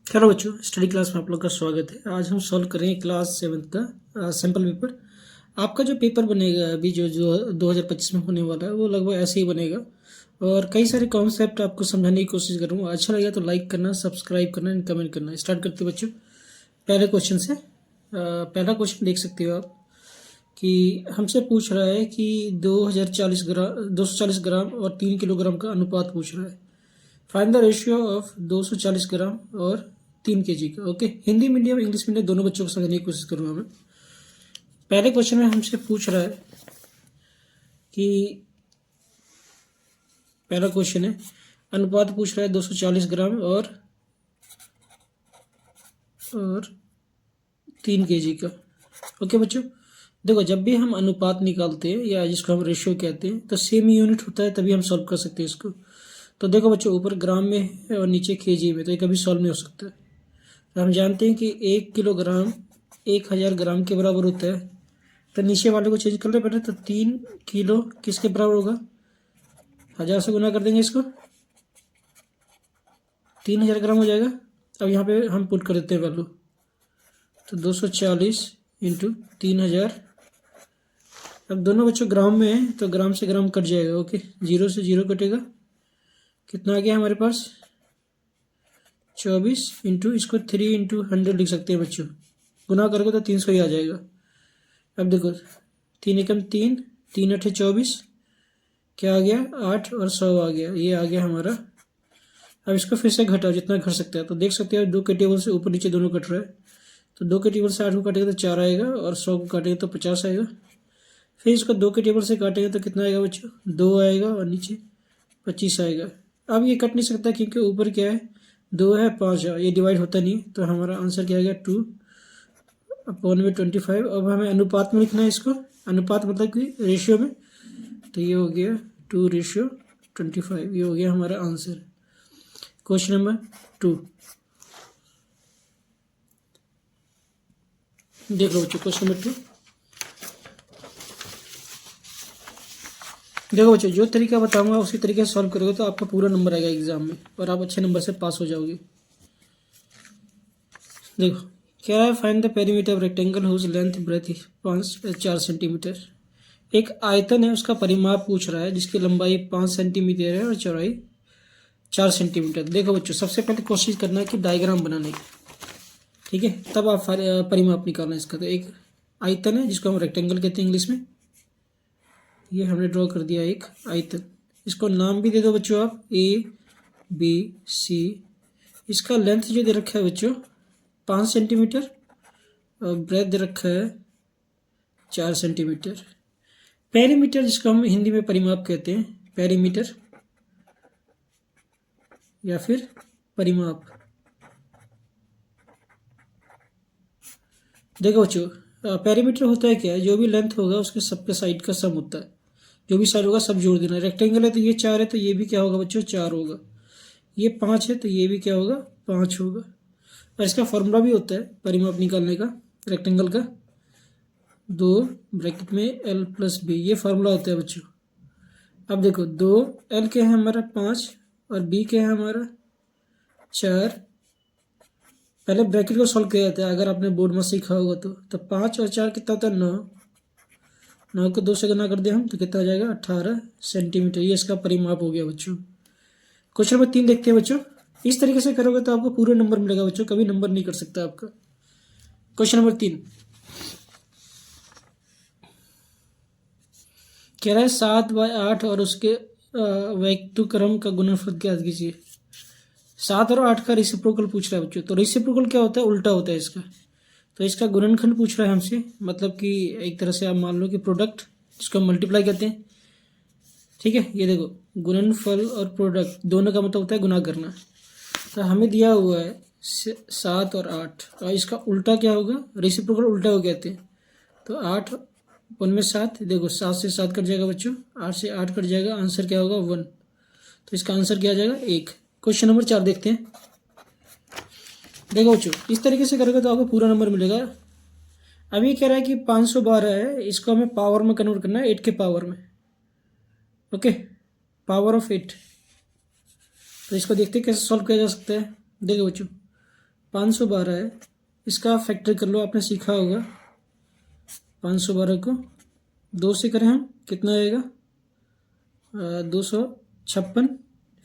Hello बच्चों, study class में आप लोग का स्वागत है। आज हम सॉल्व करेंगे क्लास 7 का सैम्पल पेपर। आपका जो पेपर बनेगा अभी जो जो 2025 में होने वाला है वो लगभग ऐसे ही बनेगा और कई सारे कॉन्सेप्ट आपको समझाने की कोशिश करूँगा। अच्छा लगा तो लाइक करना, सब्सक्राइब करना एंड कमेंट करना। स्टार्ट करते हैं बच्चों पहले क्वेश्चन से। पहला क्वेश्चन देख सकते हो आप कि हमसे पूछ रहा है कि 240 ग्राम और 3 किलोग्राम का अनुपात पूछ रहा है। फाइंड द रेशियो ऑफ 240 ग्राम और 3 केजी का। Okay, Hindi medium English medium दोनों बच्चों को समझने की कोशिश करूँगा मैं। पहले क्वेश्चन में हमसे पूछ रहा है कि पहला क्वेश्चन है, अनुपात पूछ रहा है 240 ग्राम और 3 केजी का। ओके बच्चों, देखो जब भी हम अनुपात निकालते हैं या जिसको हम रेशियो कहते हैं तो सेम यूनिट होता है, तभी हम सॉल्व कर सकते हैं इसको। तो देखो बच्चों, ऊपर ग्राम में है और नीचे केजी में, तो ये कभी सॉल्व नहीं हो सकता। तो हम जानते हैं कि 1 किलोग्राम 1000 ग्राम के बराबर होता है। तो नीचे वाले को चेंज कर ले बेटा, तो 3 किलो किसके बराबर होगा? 1000 से गुना कर देंगे इसको, 3000 ग्राम हो जाएगा। अब यहाँ पे हम पुट कर देते हैं वैल्यू, तो 240 इंटू 3000। अब दोनों बच्चों ग्राम में है तो ग्राम से ग्राम कट जाएगा। ओके, 0 से 0 कटेगा, कितना आ गया हमारे पास? 24 इंटू, इसको 3 इंटू 100 लिख सकते हैं बच्चों। गुना करोगे तो 300 ही आ जाएगा। अब देखो 3 एकम 3, 3 अठे 24, क्या आ गया? 8 और 100 आ गया, ये आ गया हमारा। अब इसको फिर से घटाओ जितना घट सकता है। तो देख सकते हैं 2 के टेबल से ऊपर नीचे दोनों कट रहा है, तो 2 के टेबल से 8 को काटेंगे तो 4 आएगा और 100 को काटेंगे तो 50 आएगा। फिर इसको 2 के टेबल से काटेंगे तो कितना आएगा बच्चों? 2 आएगा और नीचे 25 आएगा। अब ये कट नहीं सकता क्योंकि ऊपर क्या है? 2 है, 5 है, ये डिवाइड होता नहीं, तो हमारा आंसर क्या आ गया? 2 अपॉन में 25। अब हमें अनुपात में लिखना है इसको, अनुपात मतलब कि रेशियो में, तो ये हो गया 2:25, ये हो गया हमारा आंसर। क्वेश्चन नंबर 2 देख लो बच्चों। क्वेश्चन नंबर 2 देखो बच्चों, जो तरीका बताऊंगा उसी तरीके से सॉल्व करोगे तो आपका पूरा नंबर आएगा एग्जाम में और आप अच्छे नंबर से पास हो जाओगे। देखो क्या है, find the perimeter of rectangle whose length breadth 4 centimetre. एक आयतन है, उसका परिमाप पूछ रहा है जिसकी लंबाई 5 सेंटीमीटर है और चौड़ाई 4 सेंटीमीटर। देखो बच्चों, सबसे पहले कोशिश करना है कि डायग्राम बनाने की, ठीक है, तब आप परिमाप निकालना इसका। तो एक आयतन है जिसको हम रेक्टेंगल कहते हैं इंग्लिश में, ये हमने ड्रॉ कर दिया एक आयतन। इसको नाम भी दे दो बच्चों आप, ABC। इसका लेंथ जो दे रखा है बच्चों 5 सेंटीमीटर और ब्रेथ दे रखा है 4 सेंटीमीटर। पेरीमीटर जिसको हम हिंदी में परिमाप कहते हैं, पेरीमीटर या फिर परिमाप। देखो बच्चों, पेरीमीटर होता है क्या है? जो भी लेंथ होगा उसके सबके साइड का सम होता है, जो भी साइड होगा सब जोड़ देना। रेक्टेंगल है तो ये 4 है, तो ये भी क्या होगा बच्चों? 4 होगा। ये 5 है तो ये भी क्या होगा? 5 होगा। और इसका फॉर्मूला भी होता है परिमाप निकालने का रेक्टेंगल का, 2 ब्रैकेट में L+B, ये फार्मूला होता है बच्चों। अब देखो 2 L के हैं हमारा 5 और B के हैं हमारा 4। पहले ब्रैकेट को सॉल्व किया जाता है, अगर आपने बोर्ड में सीखा होगा तो 5 और 4 कितना होता है? 9। 9 को 2 से गुना कर दिया हम तो कितना आ जाएगा? 18 सेंटीमीटर। ये इसका परिमाप हो गया बच्चों। क्वेश्चन नंबर 3 देखते हैं बच्चों। इस तरीके से करोगे तो आपको पूरा नंबर मिलेगा बच्चों, कभी नंबर नहीं कर सकता आपका। क्वेश्चन नंबर 3 कह रहा है 7/8 और उसके व्यक्तक्रम का गुणनफल ज्ञात कीजिए। 7 और 8 का रेसिप्रोकल पूछ रहा है बच्चों। तो रेसिप्रोकल क्या होता है? उल्टा होता है इसका। तो इसका गुणनखंड पूछ रहा है हमसे, मतलब कि एक तरह से आप मान लो कि प्रोडक्ट, जिसको मल्टीप्लाई कहते हैं, ठीक है। ये देखो गुणनफल और प्रोडक्ट दोनों का मतलब होता है गुना करना। तो हमें दिया हुआ है 7 और 8, और इसका उल्टा क्या होगा? रेसिप्रोकल उल्टा हो कहते हैं। तो 8 1 में 7, देखो 7 से 7 कट जाएगा बच्चों, 8 से 8 कट जाएगा, आंसर क्या होगा? 1। तो इसका आंसर क्या आ जाएगा? 1। क्वेश्चन नंबर 4 देखते हैं। देखो बच्चों, इस तरीके से करोगे तो आपको पूरा नंबर मिलेगा। अभी कह रहा है कि 512 है, इसको हमें पावर में कन्वर्ट करना है, 8 के पावर में। Okay, power of 8। तो इसको देखते हैं कैसे सॉल्व किया जा सकता है। देखो बच्चों, 512 है, इसका फैक्टर कर लो, आपने सीखा होगा। 512 को 2 से करें हम, कितना आएगा? 256।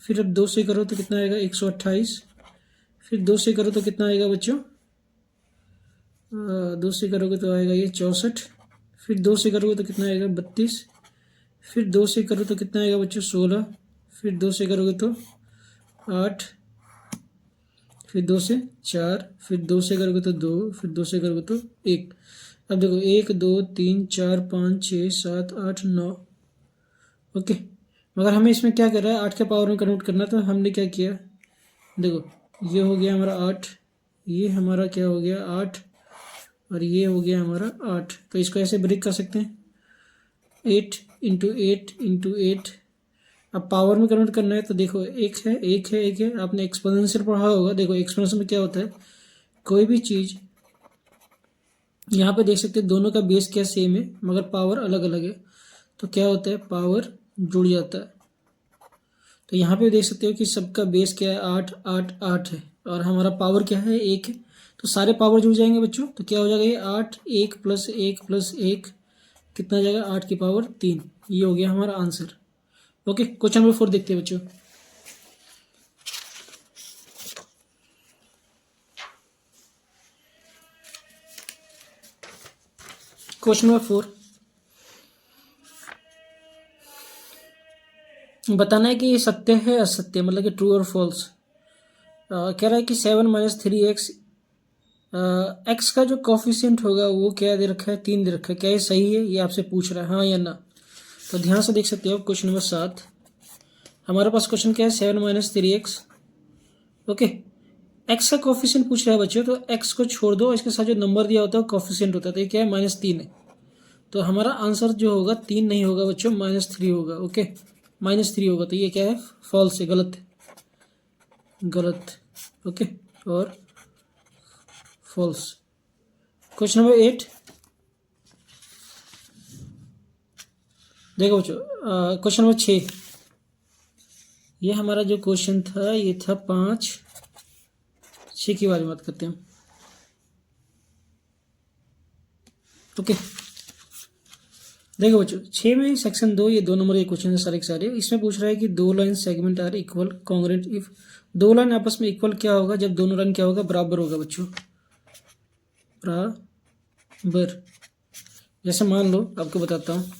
फिर अब 2 से करो तो कितना आएगा? 128। फिर 2 से करो तो कितना आएगा बच्चों? 2 से करोगे तो आएगा ये 64। फिर 2 से करोगे तो कितना आएगा? 32। फिर 2 से करो तो कितना आएगा बच्चों? 16। फिर 2 से करोगे तो 8। फिर 2 से 4। फिर 2 से करोगे तो 2। फिर 2 से करोगे तो 1। अब देखो 1 2 3 4 5 6 7 8 9। ओके, मगर हमें इसमें क्या कर रहा है? 8 के पावर में कन्वर्ट करना। तो हमने क्या किया, देखो ये हो गया हमारा 8, ये हमारा क्या हो गया? 8, और ये हो गया हमारा 8। तो इसको ऐसे ब्रेक कर सकते हैं, 8 इंटू 8 इंटू 8। अब पावर में कन्वर्ट करना है तो देखो एक है एक है एक है, आपने एक्सपोनेंशियल पढ़ा होगा। देखो एक्सपोनेंशियल में क्या होता है, कोई भी चीज़ यहाँ पे देख सकते हैं दोनों का बेस क्या सेम है मगर पावर अलग अलग है, तो क्या होता है? पावर जुड़ जाता है। तो यहाँ पे देख सकते हो कि सबका बेस क्या है? 8 8 8 है, और हमारा पावर क्या है? 1 है। तो सारे पावर जुड़ जाएंगे बच्चों, तो क्या हो जाएगा? ये 8 1 प्लस 1 प्लस 1 कितना हो जाएगा? 8 की पावर 3। ये हो गया हमारा आंसर। ओके, क्वेश्चन नंबर 4 देखते हैं बच्चों। क्वेश्चन नंबर 4, बताना है कि ये सत्य है असत्य, मतलब कि ट्रू और फॉल्स। कह रहा है कि 7 माइनस 3x, एक्स का जो कॉफिशिएंट होगा वो क्या दे रखा है? 3 दे रखा है। क्या ये सही है? ये आपसे पूछ रहा है, हाँ या ना। तो ध्यान से देख सकते हो क्वेश्चन नंबर 7। हमारे पास क्वेश्चन क्या है? 7 माइनस 3x। ओके, एक्स का कॉफिशिएंट पूछ रहा है बच्चों, तो एक्स को छोड़ दो, इसके साथ जो नंबर दिया होता है कॉफिशिएंट होता है। तो ये क्या है? -3 है। तो हमारा आंसर जो होगा 3 नहीं होगा बच्चों, -3 होगा। ओके, -3 होगा। तो ये क्या है? फॉल्स है, गलत है, गलत। ओके, और फॉल्स। क्वेश्चन नंबर 8 देखो बच्चों, क्वेश्चन नंबर 6। ये हमारा जो क्वेश्चन था ये था 5 6 की बारे में बात करते हैं। ओके, देखो बच्चों 6 में सेक्शन 2, ये 2 नंबर के क्वेश्चन है सारे के सारे। इसमें पूछ रहा है कि 2 line segment are equal congruent if 2 line आपस में इक्वल क्या होगा? जब दोनों लाइन क्या होगा? बराबर होगा बच्चों, बराबर। जैसे मान लो, आपको बताता हूँ।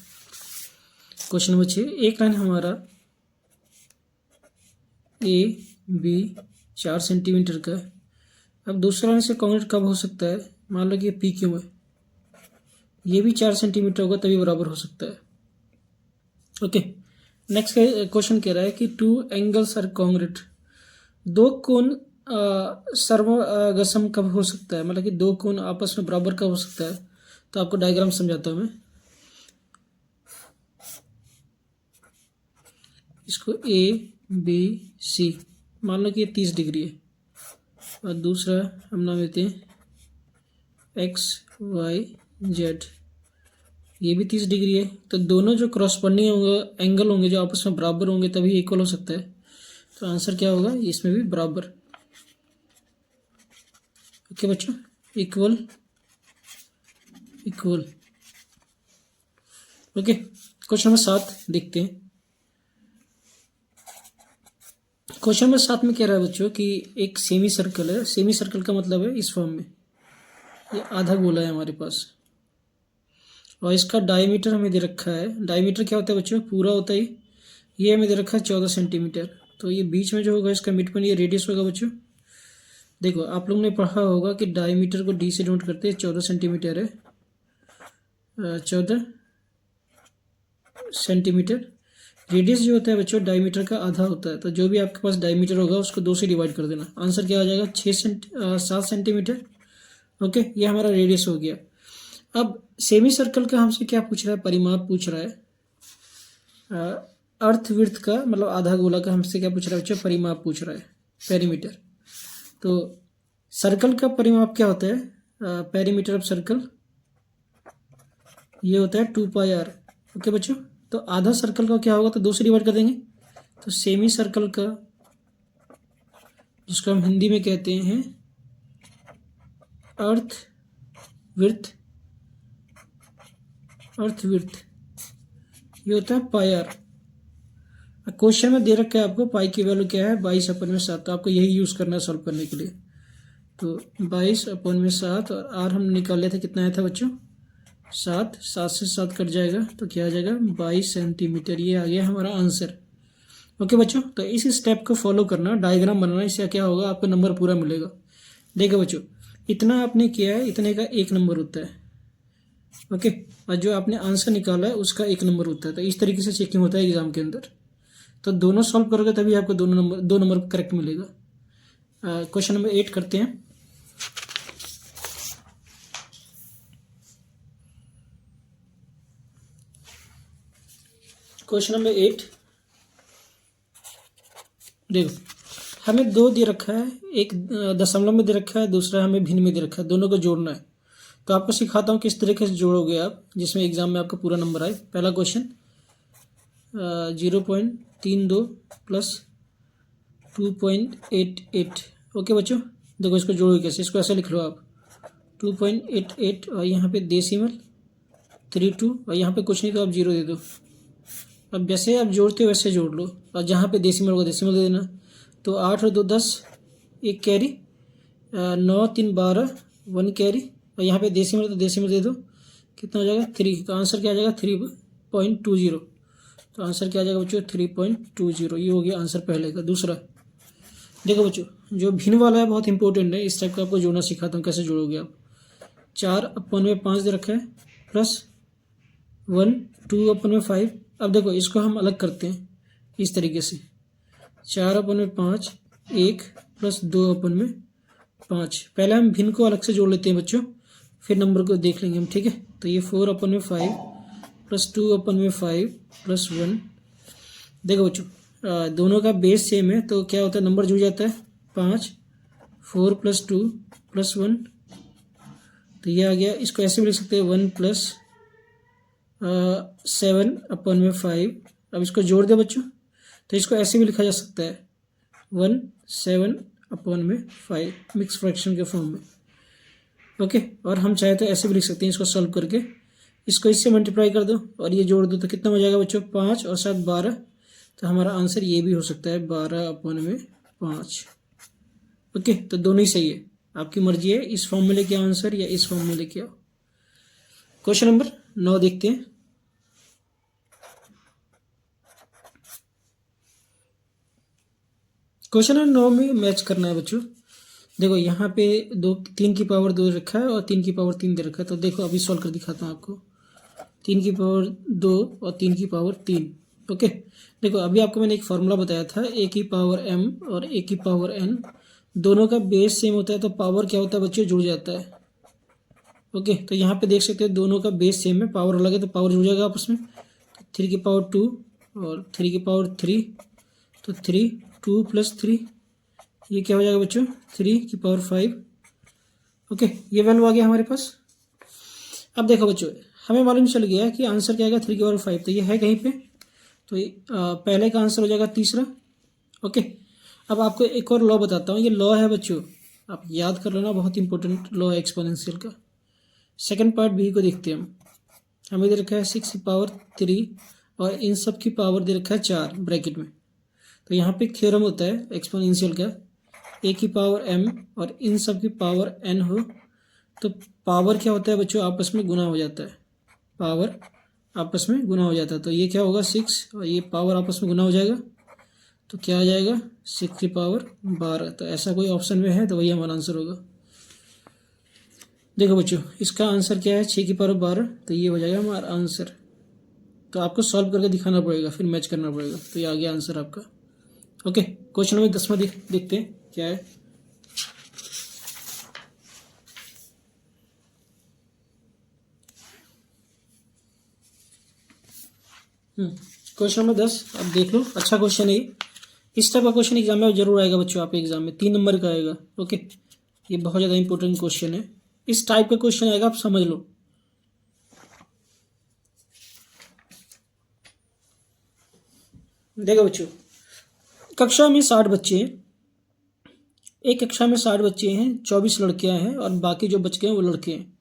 क्वेश्चन नंबर 6, एक लाइन हमारा ए बी 4 सेंटीमीटर का है। अब दूसरा लाइन से कॉन्ग्रुएंट कब हो सकता है? मान लो कि ये पी क्यू है, ये भी 4 सेंटीमीटर होगा तभी बराबर हो सकता है। ओके, नेक्स्ट क्वेश्चन कह रहा है कि 2 एंगल्स आर कॉन्ग्रुएंट, 2 कोण सर्वगसम कब हो सकता है? मतलब कि 2 कोण आपस में बराबर कब हो सकता है? तो आपको डायग्राम समझाता हूँ मैं। इसको ए बी सी मान लो कि ये 30 डिग्री है, और दूसरा हम नाम देते हैं एक्स वाई जेड, ये भी 30 डिग्री है। तो दोनों जो क्रॉसपॉन्डिंग होंगे एंगल होंगे, जो आपस में बराबर होंगे तभी इक्वल हो सकता है। तो आंसर क्या होगा? इसमें भी बराबर। ओके बच्चों, equal equal. Okay, question number 7 देखते हैं। क्वेश्चन नंबर 7 में कह रहा है बच्चों कि एक सेमी सर्कल है। सेमी सर्कल का मतलब है इस फॉर्म में, ये आधा गोला है हमारे पास, और इसका डायमीटर हमें दे रखा है। डायमीटर क्या होता है बच्चों? पूरा होता है। ये हमें दे रखा है 14 सेंटीमीटर। तो ये बीच में जो होगा इसका मिड पॉइंट, ये रेडियस होगा बच्चों। देखो आप लोगों ने पढ़ा होगा कि डायमीटर को डी से नोट करते हैं, 14 सेंटीमीटर है, 14 सेंटीमीटर। रेडियस जो होता है बच्चों डायमीटर का आधा होता है। तो जो भी आपके पास डायमीटर होगा उसको 2 से डिवाइड कर देना। आंसर क्या आ जाएगा? 7 सेंटीमीटर। ओके, ये हमारा रेडियस हो गया। अब सेमी सर्कल का हमसे क्या पूछ रहा है? परिमाप पूछ रहा है। अर्थ विड्थ का मतलब आधा गोला का हमसे क्या पूछ रहा है बच्चों? परिमाप पूछ रहा है, पेरीमीटर। तो सर्कल का परिमाप क्या होता है? पेरीमीटर ऑफ सर्कल ये होता है 2πr। ओके बच्चों, तो आधा सर्कल का क्या होगा? तो 2 से डिवाइड कर देंगे। तो सेमी सर्कल का, जिसको हम हिंदी में कहते हैं अर्थ विड्थ, अर्थ विड्थ ये होता है पाई आर। क्वेश्चन में दे रखा है आपको पाई की वैल्यू क्या है 22/7, तो आपको यही यूज़ करना है सॉल्व करने के लिए। तो 22/7 और आर हम निकाल लेते कितना आया था बच्चों 7, 7 से 7 कट जाएगा तो क्या आ जाएगा 22 सेंटीमीटर। ये आ गया हमारा आंसर। ओके बच्चों, तो इस स्टेप को फॉलो करना, डायग्राम बनाना, इससे क्या होगा आपको नंबर पूरा मिलेगा। देखो बच्चों, इतना आपने किया है इतने का 1 नंबर होता है। ओके, और जो आपने आंसर निकाला है उसका 1 नंबर होता है। तो इस तरीके से चेकिंग होता है एग्जाम के अंदर। तो दोनों सॉल्व करोगे तभी आपको 2 नंबर करेक्ट मिलेगा। क्वेश्चन नंबर 8 करते हैं। क्वेश्चन नंबर 8 देखो, हमें 2 दे रखा है, एक दशमलव में दे रखा है, दूसरा हमें भिन्न में दे रखा है, दोनों को जोड़ना है। तो आपको सिखाता हूँ किस तरीके से जोड़ोगे आप जिसमें एग्जाम में आपका पूरा नंबर आए। पहला क्वेश्चन 0.32 प्लस 2.88। ओके बच्चों, देखो इसको जोड़ो कैसे, इसको ऐसे लिख लो आप 2.88 और यहाँ पे डेसिमल 32 और यहाँ पे कुछ नहीं तो आप 0 दे दो। अब जैसे आप जोड़ते हो वैसे जोड़ लो, और जहाँ पे डेसिमल होगा डेसिमल दे देना। तो 8 और 2 10, 1 कैरी, 9 3 12, 1 कैरी, और यहाँ पे डेसिमल तो डेसिमल दे दो। कितना हो जाएगा 3। तो आंसर क्या आ जाएगा 3.20। तो आंसर क्या आ जाएगा बच्चों 3.20। ये हो गया आंसर पहले का। दूसरा देखो बच्चों, जो भिन्न वाला है बहुत इंपॉर्टेंट है, इस टाइप का आपको जोड़ना सिखाता हूँ कैसे जोड़ोगे आप। 4/5 दे रखा है प्लस 1, 2/5। अब देखो इसको हम अलग करते हैं इस तरीके से, 4/5 1 प्लस 2/5। पहले हम भिन्न को अलग से जोड़ लेते हैं बच्चों, फिर नंबर को देख लेंगे हम, ठीक है। तो ये 4/5 प्लस 2/5 प्लस 1। देखो बच्चों, दोनों का बेस सेम है तो क्या होता है नंबर जुड़ जाता है 5, 4 प्लस 2 प्लस 1। तो ये आ गया। इसको ऐसे भी लिख सकते हैं 1 प्लस 7/5। अब इसको जोड़ दे बच्चों, तो इसको ऐसे भी लिखा जा सकता है 1 7/5 मिक्स फ्रैक्शन के फॉर्म में। ओके, और हम चाहे तो ऐसे भी लिख सकते हैं इसको सॉल्व करके, इसको इससे मल्टीप्लाई कर दो और ये जोड़ दो तो कितना हो जाएगा बच्चों 5 और 7 12। तो हमारा आंसर ये भी हो सकता है 12/5। ओके, तो दोनों ही सही है, आपकी मर्जी है इस फॉर्म में लेके आओ आंसर या इस फॉर्म में लेके आओ। क्वेश्चन नंबर 9 देखते हैं। क्वेश्चन नंबर 9 में मैच करना है बच्चों। देखो यहाँ पे 3 की पावर 2 रखा है और 3 की पावर 3 दे रखा है। तो देखो अभी सॉल्व कर दिखाता हूँ आपको। 3 की पावर 2 और 3 की पावर 3। ओके, देखो अभी आपको मैंने एक फार्मूला बताया था, a की पावर m और a की पावर n, दोनों का बेस सेम होता है तो पावर क्या होता है बच्चों जुड़ जाता है। ओके, तो यहाँ पे देख सकते हैं दोनों का बेस सेम है, पावर अलग है तो पावर जुड़ जाएगा आपस में। 3 की पावर 2 और 3 की पावर 3, तो 3 2 प्लस 3 ये क्या हो जाएगा बच्चों 3 की पावर 5। ओके, ये वैल्यू आ गया हमारे पास। अब देखो बच्चों, हमें मालूम चल गया कि आंसर क्या आएगा 3 की पावर 5, तो ये है कहीं पे, तो पहले का आंसर हो जाएगा तीसरा। ओके, अब आपको एक और लॉ बताता हूँ, ये लॉ है बच्चों, आप याद कर लेना, बहुत इंपॉर्टेंट लॉ है एक्सपोनेंशियल का। सेकंड पार्ट बी को देखते हैं हम। हमें दे रखा है 6 की पावर 3 और इन सब की पावर दे रखा है 4 ब्रैकेट में। तो यहाँ पे एक थ्योरम होता है एक्सपोनेंशियल का, a की पावर m और इन सब की पावर n हो तो पावर क्या होता है बच्चों आपस में गुना हो जाता है, पावर आपस में गुना हो जाता है। तो ये क्या होगा 6 और ये पावर आपस में गुना हो जाएगा तो क्या आ जाएगा 6 की पावर 12। तो ऐसा कोई ऑप्शन में है तो वही हमारा आंसर होगा। देखो बच्चों, इसका आंसर क्या है 6 की पावर 12, तो ये हो जाएगा हमारा आंसर। तो आपको सॉल्व करके दिखाना पड़ेगा, फिर मैच करना पड़ेगा, तो ये आ गया आंसर आपका। ओके, क्वेश्चन नंबर 10 देखते हैं क्या है। क्वेश्चन नंबर 10 अब देख लो, अच्छा क्वेश्चन है। इस टाइप का क्वेश्चन एग्जाम में जरूर आएगा बच्चों, आपके एग्जाम में 3 नंबर का आएगा। ओके, ये बहुत ज़्यादा इंपॉर्टेंट क्वेश्चन है, इस टाइप का क्वेश्चन आएगा, आप समझ लो। देखो बच्चों, कक्षा में 60 बच्चे हैं, एक कक्षा में 60 बच्चे हैं, 24 लड़कियां हैं और बाकी जो बच गए हैं वो लड़के हैं।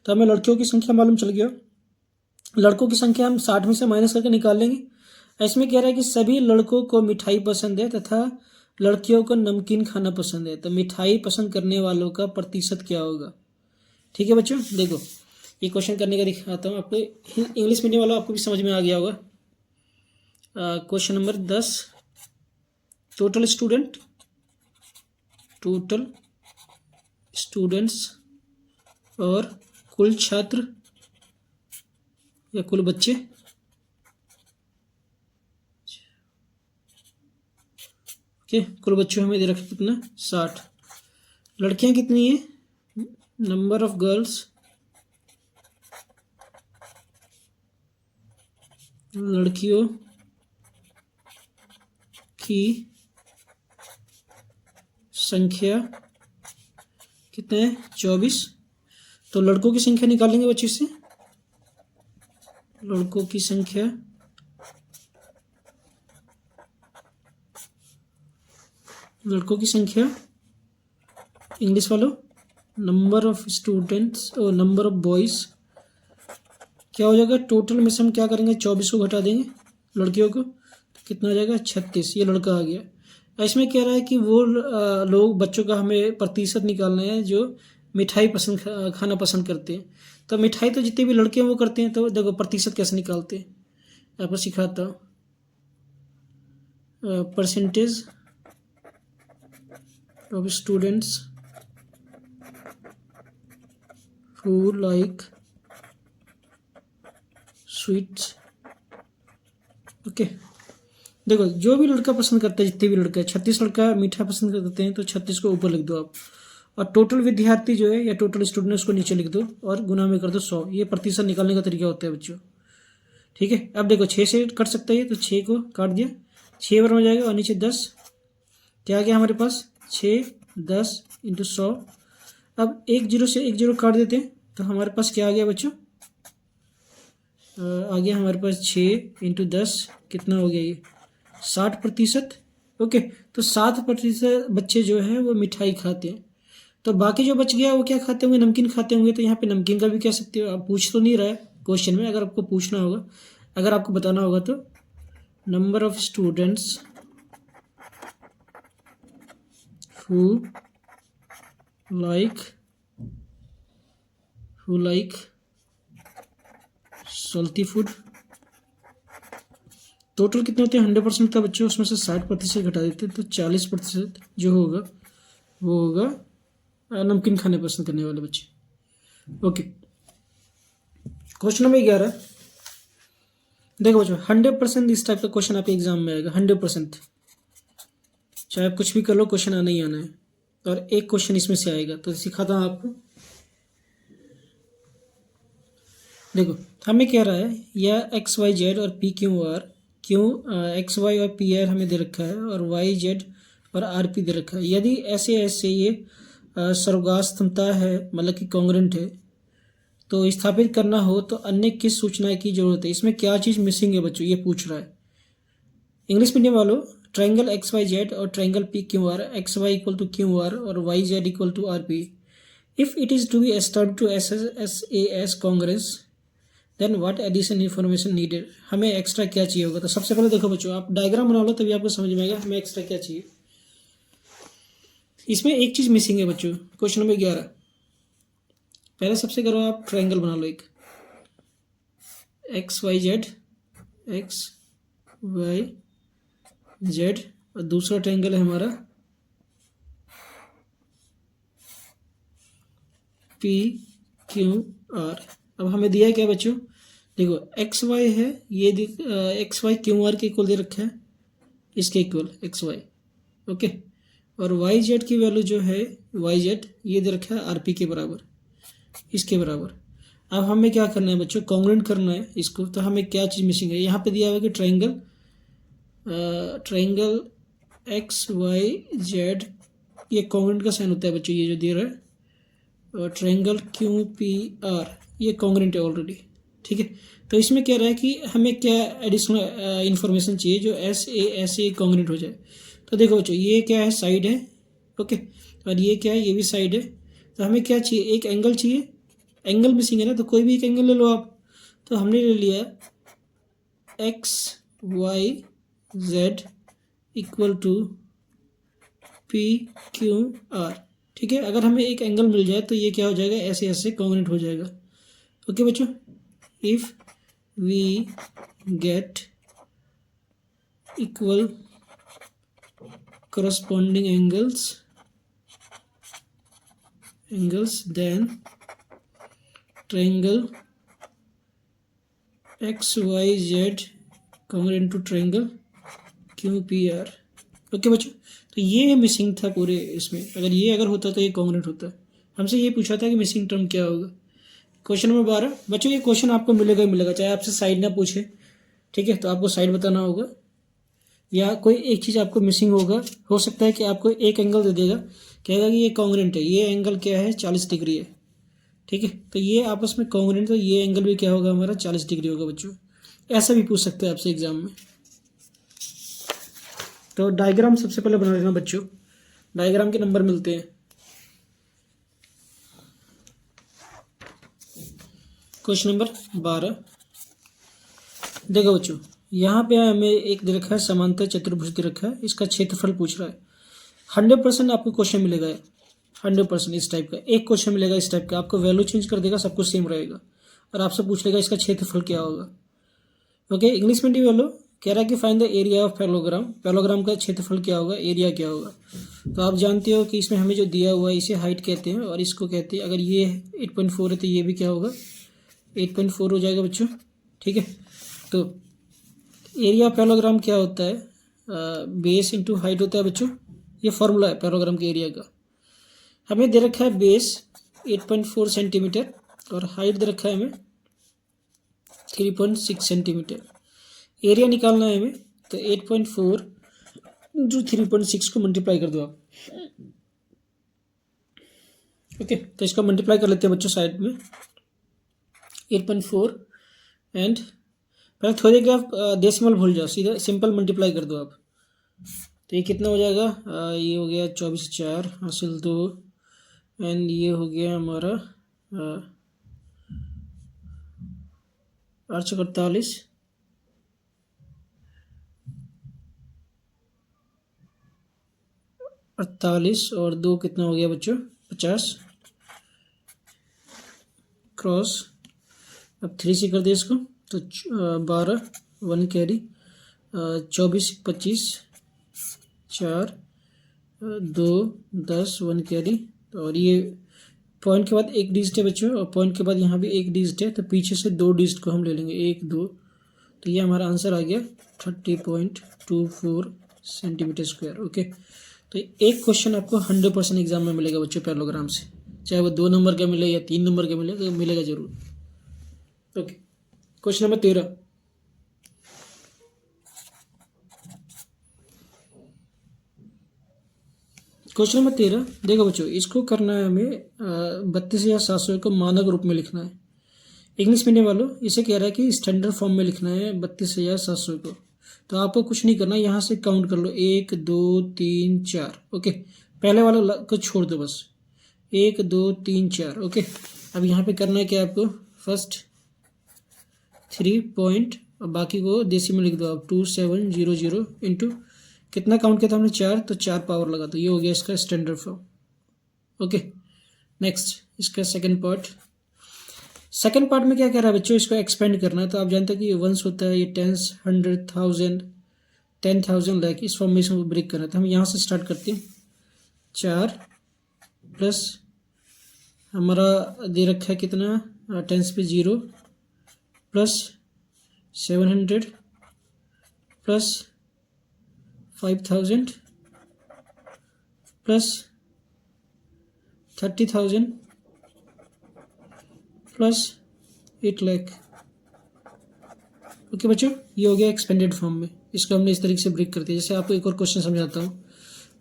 तो हमें लड़कियों की संख्या मालूम चल गया, लड़कों की संख्या हम 60 में से माइनस करके निकाल लेंगे। इसमें कह रहा है कि सभी लड़कों को मिठाई पसंद है तथा लड़कियों को नमकीन खाना पसंद है, तो मिठाई पसंद करने वालों का प्रतिशत क्या होगा। ठीक है बच्चों, देखो ये क्वेश्चन करने का दिखाता हूँ आपको। इंग्लिश मीडियम वाला आपको भी समझ में आ गया होगा। क्वेश्चन नंबर 10, टोटल स्टूडेंट्स और कुल छात्र या कुल बच्चे, ओके, कुल बच्चों हमें दे रखा कितना 60। लड़कियां कितनी है, नंबर ऑफ गर्ल्स, लड़कियों की संख्या कितने हैं 24। तो लड़कों की संख्या निकालेंगे बच्चे से, लड़कों की संख्या इंग्लिश वालों नंबर ऑफ स्टूडेंट्स और नंबर ऑफ बॉयज़ क्या हो जाएगा, टोटल में से हम क्या करेंगे 24 को घटा देंगे लड़कियों को, तो कितना हो जाएगा 36। ये लड़का आ गया। इसमें कह रहा है कि वो लोग बच्चों का हमें प्रतिशत निकालना है जो मिठाई खाना पसंद करते हैं। तो मिठाई तो जितने भी लड़के हैं वो करते हैं, तो देखो प्रतिशत कैसे निकालते हैं आपको सिखाता हूँ। Percentage of students who like sweets, okay. देखो जो भी लड़का पसंद करता है, जितने भी लड़का है, 36 लड़का मीठा पसंद करते हैं, तो 36 को ऊपर लिख दो आप, और टोटल विद्यार्थी जो है या टोटल स्टूडेंट उसको नीचे लिख दो और गुना में कर दो 100। ये प्रतिशत निकालने का तरीका होता है बच्चों। ठीक है, अब देखो 6 से कट सकता है, तो 6 को काट दिया, 6 बार हो जाएगा और नीचे 10, क्या आ गया हमारे पास 6 10 इंटू 100। अब 1 0 से 1 0 काट देते हैं, तो हमारे पास क्या आ गया बच्चों, आ गया हमारे पास 6 इंटू 10 कितना हो गया ये 60%। ओके, तो 60% बच्चे जो है वो मिठाई खाते हैं, तो बाकी जो बच गया वो क्या खाते होंगे, नमकीन खाते होंगे। तो यहाँ पे नमकीन का भी कह सकते हो आप, पूछ तो नहीं रहा है क्वेश्चन में, अगर आपको पूछना होगा, अगर आपको बताना होगा तो number of students who like salty food, total कितने होते हैं 100% का बच्चों, उसमें से 60% घटा देते हैं, तो 40% जो होगा वो होगा नमकीन खाने पसंद करने वाले बच्चे। ओके, क्वेश्चन नंबर 11, देखो बच्चों 100% इस टाइप का क्वेश्चन आपके एग्जाम में आएगा। 100%, चाहे आप कुछ भी कर लो, क्वेश्चन आना ही आना है, और एक क्वेश्चन इसमें से आएगा। तो सिखाता हूँ आपको। देखो हमें कह रहा है या एक्स वाई जेड और P Q R, X Y और पी आर हमें दे रखा है, और वाई जेड और आर पी दे रखा है। यदि ऐसे ये सर्वगास्थमता है, मतलब कि कॉन्ग्रेंट है, तो स्थापित करना हो तो अन्य किस सूचना की जरूरत है। इसमें क्या चीज़ मिसिंग है बच्चों, ये पूछ रहा है। इंग्लिश मीडियम वालों, ट्राइंगल एक्स वाई जेड और triangle P Q R, X Y equal to Q R और Y Z equal to R P, if it is to be established to S A S congruence, then what addition information needed. हमें extra क्या चाहिए होगा। तो सबसे पहले देखो बच्चों, आप डायग्राम बना लो तभी आपको समझ में आएगा हमें एक्स्ट्रा क्या चाहिए। इसमें एक चीज़ मिसिंग है बच्चों, क्वेश्चन नंबर 11। पहले सबसे करो आप ट्रायंगल बना लो, एक एक्स वाई जेड, और दूसरा ट्रायंगल है हमारा पी क्यू आर। अब हमें दिया क्या बच्चों, देखो एक्स वाई है, ये एक्स वाई क्यू आर के इक्वल दे रखा है, इसके इक्वल एक्स वाई, ओके। और वाई जेड की वैल्यू जो है वाई जेड, ये दे रखा है आर पी के बराबर, इसके बराबर। अब हमें क्या करना है बच्चों, कॉन्ग्रुएंट करना है इसको। तो हमें क्या चीज़ मिसिंग है, यहाँ पे दिया हुआ कि ट्रायंगल एक्स वाई जेड, ये कॉन्ग्रुएंट का साइन होता है बच्चों, ये जो दे रहा है। और ट्रायंगल क्यू पी आर, ये कॉन्ग्रुएंट है ऑलरेडी, ठीक है। तो इसमें कह रहा है कि हमें क्या एडिशनल इंफॉर्मेशन चाहिए जो एस ए कॉन्ग्रुएंट हो जाए। तो देखो बच्चों, ये क्या है, साइड है, ओके। और ये क्या है, ये भी साइड है। तो हमें क्या चाहिए, एक एंगल चाहिए, एंगल मिसिंग है ना, तो कोई भी एक एंगल ले लो आप। तो हमने ले लिया X Y Z equal to P Q R. ठीक है, अगर हमें एक एंगल मिल जाए तो ये क्या हो जाएगा, ऐसे ऐसे कॉन्ग्रुएंट हो जाएगा। ओके बच्चों, if we get equal corresponding angles then triangle XYZ congruent to triangle QPR। Okay बच्चों, तो ये मिसिंग था पूरे इसमें। अगर होता तो ये कॉन्ग्रुएंट होता। हमसे ये पूछा था कि मिसिंग टर्म क्या होगा। क्वेश्चन नंबर 12 बच्चों, ये क्वेश्चन आपको मिलेगा ही मिलेगा, चाहे आपसे साइड ना पूछे। ठीक है, तो आपको साइड बताना होगा या कोई एक चीज़ आपको मिसिंग होगा। हो सकता है कि आपको एक एंगल दे देगा, कहेगा कि ये कॉन्ग्रुएंट है, ये एंगल क्या है 40 डिग्री है। ठीक है, तो ये आपस में कॉन्ग्रुएंट, तो ये एंगल भी क्या होगा हमारा 40 डिग्री होगा बच्चों। ऐसा भी पूछ सकते हैं आपसे एग्जाम में। तो डायग्राम सबसे पहले बना लेना बच्चों, डायग्राम के नंबर मिलते हैं। क्वेश्चन नंबर 12 देखो बच्चों, यहाँ पे हमें एक दे रखा है समांतर चतुर्भुज दे रखा है, इसका क्षेत्रफल पूछ रहा है। 100% आपको क्वेश्चन मिलेगा, 100% इस टाइप का एक क्वेश्चन मिलेगा इस टाइप का। आपको वैल्यू चेंज कर देगा, सब कुछ सेम रहेगा और आपसे पूछ लेगा इसका क्षेत्रफल क्या होगा। ओके, इंग्लिश में वैल्यू कह रहा है कि find the area of parallelogram, parallelogram का क्षेत्रफल क्या होगा, एरिया क्या होगा। तो आप जानते हो कि इसमें हमें जो दिया हुआ है इसे हाइट कहते हैं और इसको कहते हैं, अगर ये 8.4 है तो ये भी क्या होगा 8.4 हो जाएगा बच्चों। ठीक है, तो एरिया पैरेललोग्राम क्या होता है, बेस इंटू हाइट होता है बच्चों। ये फॉर्मूला है पैरेललोग्राम के एरिया का। हमें दे रखा है बेस 8.4 सेंटीमीटर और हाइट दे रखा है हमें 3.6 सेंटीमीटर। एरिया निकालना है हमें, तो 8.4 जो 3.6 को मल्टीप्लाई कर दो आप। ओके, तो इसको मल्टीप्लाई कर लेते हैं बच्चों साइड में 8.4 एंड पहले थोड़ी देर आप डेसिमल भूल जाओ, सीधा सिंपल मल्टीप्लाई कर दो आप। तो ये कितना हो जाएगा, ये हो गया 24/4 हासिल 2 एंड ये हो गया हमारा 848 48 और 2 कितना हो गया बच्चों 50 क्रॉस। अब 3 से कर दे इसको, तो 12 1 कैरी 24 25 4 2 10 1 कैरी। और ये पॉइंट के बाद एक डिजिट है बच्चों और पॉइंट के बाद यहाँ भी एक डिजिट है, तो पीछे से 2 डिजिट को हम ले लेंगे 1 2। तो ये हमारा आंसर आ गया 30.24 सेंटीमीटर स्क्वायर। ओके, तो एक क्वेश्चन आपको 100% एग्जाम में मिलेगा बच्चों पैरेललोग्राम से, चाहे वो 2 नंबर का मिले या 3 नंबर का मिले, तो मिलेगा जरूर। Okay, question number 13 question number 13 देखो बच्चों, इसको करना है हमें 32,700 को मानक रूप में लिखना है। इंग्लिश मीडियम वालों इसे कह रहा है कि स्टैंडर्ड फॉर्म में लिखना है 32,700 को। तो आपको कुछ नहीं करना, यहाँ से काउंट कर लो 1 2 3 4। ओके, पहले वाला को छोड़ दो बस, 1 2 3 4। ओके, अब यहाँ पे करना है क्या आपको, फर्स्ट 3 पॉइंट और बाकी को देसी में लिख दो आप 2700 इंटू कितना काउंट किया था हमने 4, तो 4 पावर लगा, तो ये हो गया इसका स्टैंडर्ड फॉर्म। ओके, नेक्स्ट इसका सेकंड पार्ट में क्या कह रहा है बच्चों, इसको एक्सपेंड करना है। तो आप जानते हैं कि वंस होता है, ये टेंस 100,000 10,000 लाख, इस फॉर्मेशन को ब्रेक करना है। तो हम यहाँ से स्टार्ट करते हैं 4 प्लस हमारा दे रखा है कितना टेंस पे 0 plus 700 plus 5,000 plus 30,000 plus 8 lakh. Okay बच्चों, ये हो गया एक्सपेंडेड फॉर्म में। इसको हमने इस तरीके से ब्रेक कर दिया। जैसे आपको एक और क्वेश्चन समझाता हूँ।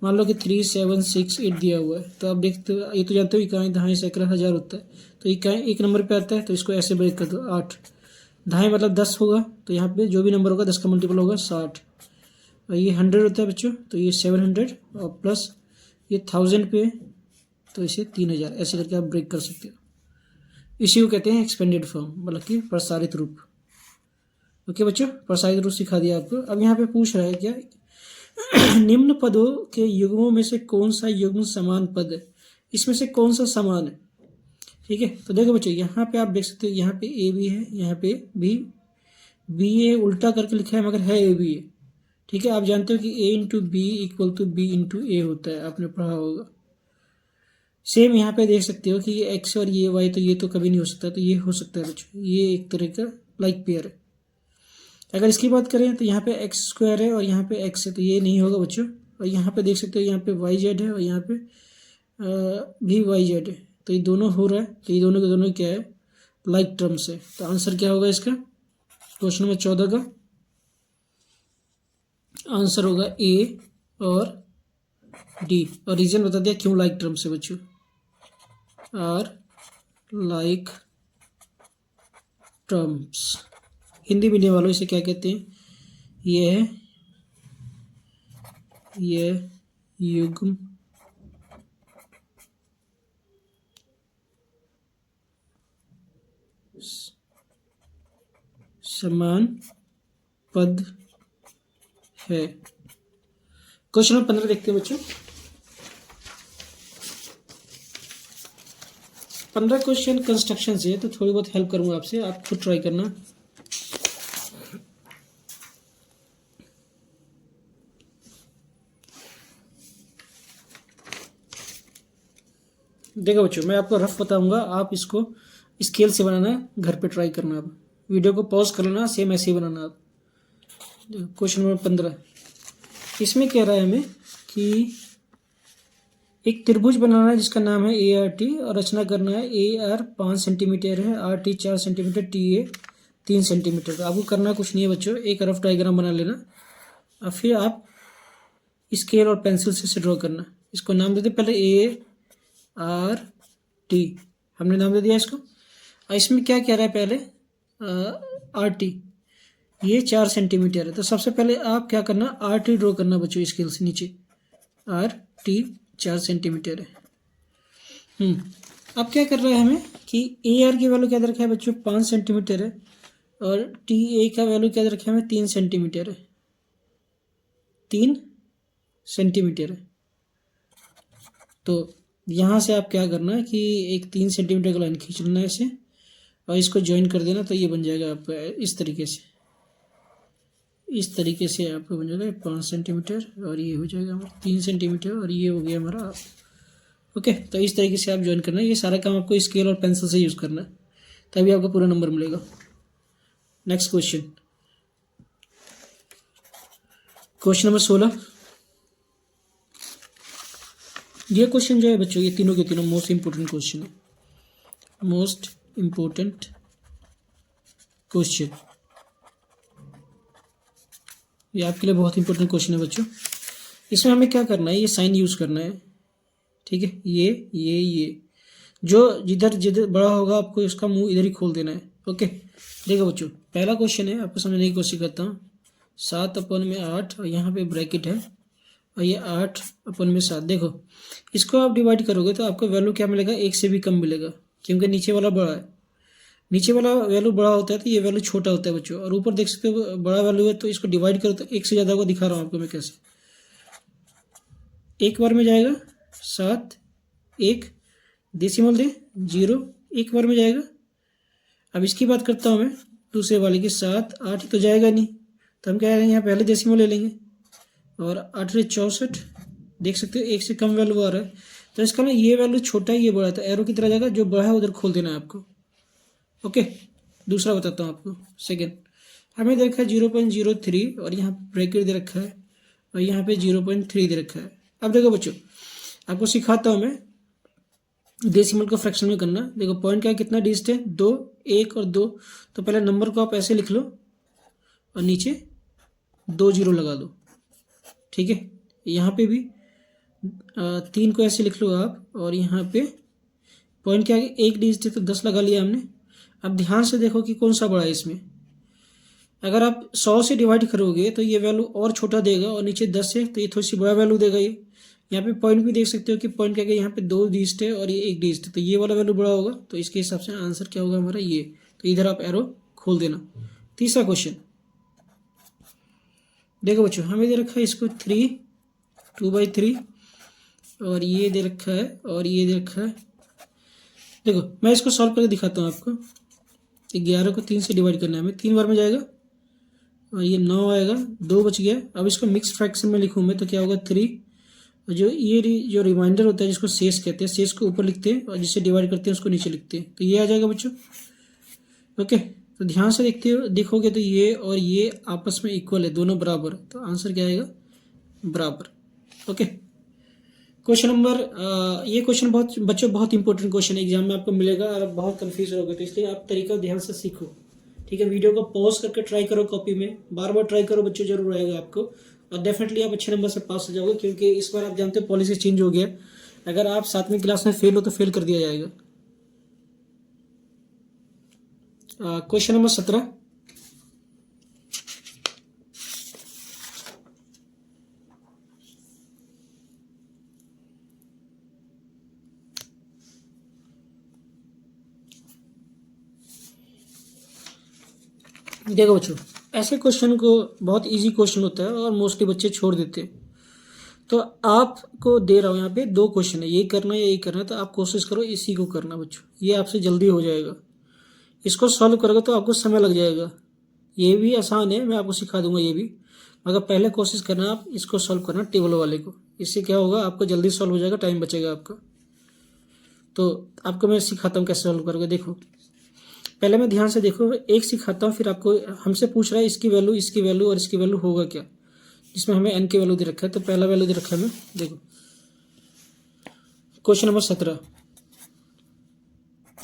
मान लो कि 3 7 6 8 दिया हुआ है, तो आप देखते हो, ये तो जानते हो इकाई दहाई सैकड़ा हज़ार होता है, तो इकाई एक नंबर पे आता है, तो इसको ऐसे ब्रेक कर दो 8। दहाई मतलब 10 होगा, तो यहाँ पे जो भी नंबर होगा 10 का मल्टीपल होगा 60। और ये 100 होता है बच्चों, तो ये 700 और प्लस ये 1000 पे तो इसे 3000, ऐसे करके आप ब्रेक कर सकते हो। इसी को कहते हैं एक्सपेंडेड फॉर्म, मतलब कि प्रसारित रूप। ओके बच्चों, प्रसारित रूप सिखा दिया आपको। अब यहाँ पे पूछ रहा है क्या, निम्न पदों के युग्मों में से कौन सा युग्म समान पद है, इसमें से कौन सा समान है। ठीक है, तो देखो बच्चों यहाँ पे आप देख सकते हो, यहाँ पे ए भी है, यहाँ पे बी ए उल्टा करके लिखा है मगर है ए भी है। ठीक है, आप जानते हो कि A into B equal to B into A होता है, आपने पढ़ा होगा। सेम यहाँ पे देख सकते हो कि ये एक्स और ये वाई, तो ये तो कभी नहीं हो सकता, तो ये हो सकता है बच्चों, ये एक तरह का लाइक पेयर है। अगर इसकी बात करें तो यहाँ पे एक्स स्क्वायर है और यहाँ पे एक्स है, तो ये नहीं होगा बच्चों। और यहाँ पे देख सकते हो यहाँ पे वाई जेड है और यहाँ पे भी वाई जेड है, तो ये दोनों हो रहा है, तो ये दोनों के दोनों क्या है, लाइक टर्म्स है। तो आंसर क्या होगा इसका, क्वेश्चन नंबर 14 का आंसर होगा ए और डी। और रीजन बता दिया क्यों लाइक टर्म्स है बच्चों, are like terms. Hindi medium वालों इसे क्या कहते हैं, यह युग्म समान पद है। क्वेश्चन नंबर 15 देखते हैं बच्चों। 15 क्वेश्चन कंस्ट्रक्शन से है, तो थोड़ी बहुत हेल्प करूंगा आपसे, आप खुद ट्राई करना। देखो बच्चों, मैं आपको रफ बताऊंगा, आप इसको स्केल से बनाना, घर पे ट्राई करना। आप वीडियो को पॉज कर लेना, सेम ऐसे ही बनाना आप। क्वेश्चन नंबर 15, इसमें कह रहा है हमें कि एक त्रिभुज बनाना है जिसका नाम है ए आर टी, और रचना करना है। ए आर 5 सेंटीमीटर है, R T 4 centimetre, T A 3 centimetre. तो आपको करना कुछ नहीं है बच्चों, एक रफ डायग्राम बना लेना और फिर आप स्केल और पेंसिल से ड्रॉ करना। इसको नाम देते पहले ए आर टी, हमने नाम दे दिया इसको। और इसमें क्या कह रहा है पहले, आर टी ये 4 सेंटीमीटर है, तो सबसे पहले आप क्या करना, आर टी ड्रॉ करना बच्चों स्केल से नीचे। आर टी 4 सेंटीमीटर है। अब क्या कर रहा है हमें कि ए आर की वैल्यू क्या दे रखा है बच्चों, 5 सेंटीमीटर है, और टी ए का वैल्यू क्या दे रखा है हमें, 3 सेंटीमीटर है, 3 सेंटीमीटर है। तो यहाँ से आप क्या करना है कि एक 3 सेंटीमीटर का लाइन खींच लेना है इसे, और इसको ज्वाइन कर देना, तो ये बन जाएगा आपका इस तरीके से। इस तरीके से आपको बन जाएगा 5 सेंटीमीटर, और ये हो जाएगा हमारा 3 सेंटीमीटर, और ये हो गया हमारा। ओके, तो इस तरीके से आप ज्वाइन करना है। ये सारा काम आपको स्केल और पेंसिल से यूज़ करना है, तभी आपको पूरा नंबर मिलेगा। Next question, question number 16। ये क्वेश्चन जो है बच्चों, ये तीनों के तीनों मोस्ट इंपोर्टेंट क्वेश्चन है, मोस्ट इंपोर्टेंट क्वेश्चन। ये आपके लिए बहुत इंपॉर्टेंट क्वेश्चन है बच्चों। इसमें हमें क्या करना है, ये साइन यूज़ करना है। ठीक है, ये जो जिधर जिधर बड़ा होगा आपको इसका मुंह इधर ही खोल देना है। ओके, देखो बच्चों, पहला क्वेश्चन है, आपको समझने की कोशिश करता हूँ। 7/8 और यहाँ पे ब्रैकेट है, और ये 8/7। देखो, इसको आप डिवाइड करोगे तो आपको वैल्यू क्या मिलेगा, 1 से भी कम मिलेगा, क्योंकि नीचे वाला बड़ा है। नीचे वाला वैल्यू बड़ा होता है तो ये वैल्यू छोटा होता है बच्चों, और ऊपर देख सकते हो बड़ा वैल्यू है, तो इसको डिवाइड करो तो 1 से ज़्यादा को दिखा रहा हूँ आपको मैं कैसे। एक बार में जाएगा 7, 1 डेसिमल दे 0, एक बार में जाएगा। अब इसकी बात करता हूँ मैं दूसरे वाले की, 7, 8 तो जाएगा नहीं, तो हम क्या करेंगे, यहाँ पहले डेसिमल ले लेंगे, और 8 से 64, देख सकते हो 1 से कम वैल्यू आ रहा है, तो इसका ना ये वैल्यू छोटा है, ये बड़ा है, तो एरो की तरह जाएगा, जो बड़ा है उधर खोल देना है आपको। ओके, दूसरा बताता हूँ आपको। सेकेंड, हमें दे रखा है 0.03, और यहाँ ब्रैकेट दे रखा है, और यहाँ पे 0.3 दे रखा है। अब देखो बच्चों, आपको सिखाता हूँ मैं डेसिमल को फ्रैक्शन में करना। देखो पॉइंट क्या है, कितना डिजिट है, 2, 1 और 2। तो पहले नंबर को आप ऐसे लिख लो और नीचे 2 0 लगा दो। ठीक है, यहाँ पे भी 3 को ऐसे लिख लो आप, और यहाँ पे पॉइंट क्या है, 1 डिजिट है तो 10 लगा लिया हमने। अब ध्यान से देखो कि कौन सा बड़ा है इसमें। अगर आप 100 से डिवाइड करोगे तो ये वैल्यू और छोटा देगा, और नीचे 10 है तो ये थोड़ी सी बड़ा वैल्यू देगा ये। यहाँ पे पॉइंट भी देख सकते हो कि पॉइंट क्या है, यहाँ पे 2 डिजिट है और ये 1 डिजिट है, तो ये वाला वैल्यू बड़ा होगा, तो इसके हिसाब से आंसर क्या होगा हमारा ये। तो इधर आप एरो खोल देना। तीसरा क्वेश्चन देखो बच्चों, हमें दे रखा है इसको 3 2/3 और ये दे रखा है और ये दे रखा है। देखो मैं इसको सॉल्व करके दिखाता हूँ आपको। 11 को 3 से डिवाइड करना है हमें, 3 बार में जाएगा और ये 9 आएगा, 2 बच गया। अब इसको मिक्स फ्रैक्शन में लिखूँ मैं तो क्या होगा 3, और जो रिमाइंडर होता है जिसको शेष कहते हैं, शेष को ऊपर लिखते हैं और जिसे डिवाइड करते हैं उसको नीचे लिखते हैं, तो ये आ जाएगा बच्चों। ओके, तो ध्यान से देखोगे तो ये और ये आपस में इक्वल है, दोनों बराबर, तो आंसर क्या आएगा बराबर। ओके, क्वेश्चन नंबर ये क्वेश्चन बहुत बच्चों बहुत इंपॉर्टेंट क्वेश्चन एग्जाम में आपको मिलेगा और आप बहुत कंफ्यूज रहोगे, तो इसलिए आप तरीका ध्यान से सीखो। ठीक है, वीडियो को पॉज करके ट्राई करो, कॉपी में बार बार ट्राई करो बच्चों, जरूर रहेगा आपको और डेफिनेटली आप अच्छे नंबर से पास हो जाओगे, क्योंकि इस बार आप जानते हो पॉलिसी चेंज हो गया। अगर आप 7वीं क्लास में फेल हो तो फेल कर दिया जाएगा। क्वेश्चन नंबर 17, देखो बच्चों, ऐसे क्वेश्चन को बहुत इजी क्वेश्चन होता है और मोस्टली बच्चे छोड़ देते हैं। तो आपको दे रहा हूँ यहाँ पे 2 क्वेश्चन है, यही करना है यही करना है, तो आप कोशिश करो इसी को करना बच्चों, ये आपसे जल्दी हो जाएगा। इसको सॉल्व करोगे तो आपको समय लग जाएगा। ये भी आसान है, मैं आपको सिखा दूंगा ये भी, मगर पहले कोशिश करना आप इसको सॉल्व करना टेबल वाले को, इससे क्या होगा आपको जल्दी सॉल्व हो जाएगा, टाइम बचेगा आपका। तो आपको मैं सिखाता हूँ कैसे सॉल्व करोगे। देखो पहले मैं ध्यान से देखो, एक सिखाता हूँ, फिर आपको हमसे पूछ रहा है इसकी वैल्यू और इसकी वैल्यू होगा क्या, जिसमें हमें n की वैल्यू दे रखा है। तो पहला वैल्यू दे रखा है हमें, देखो क्वेश्चन नंबर 17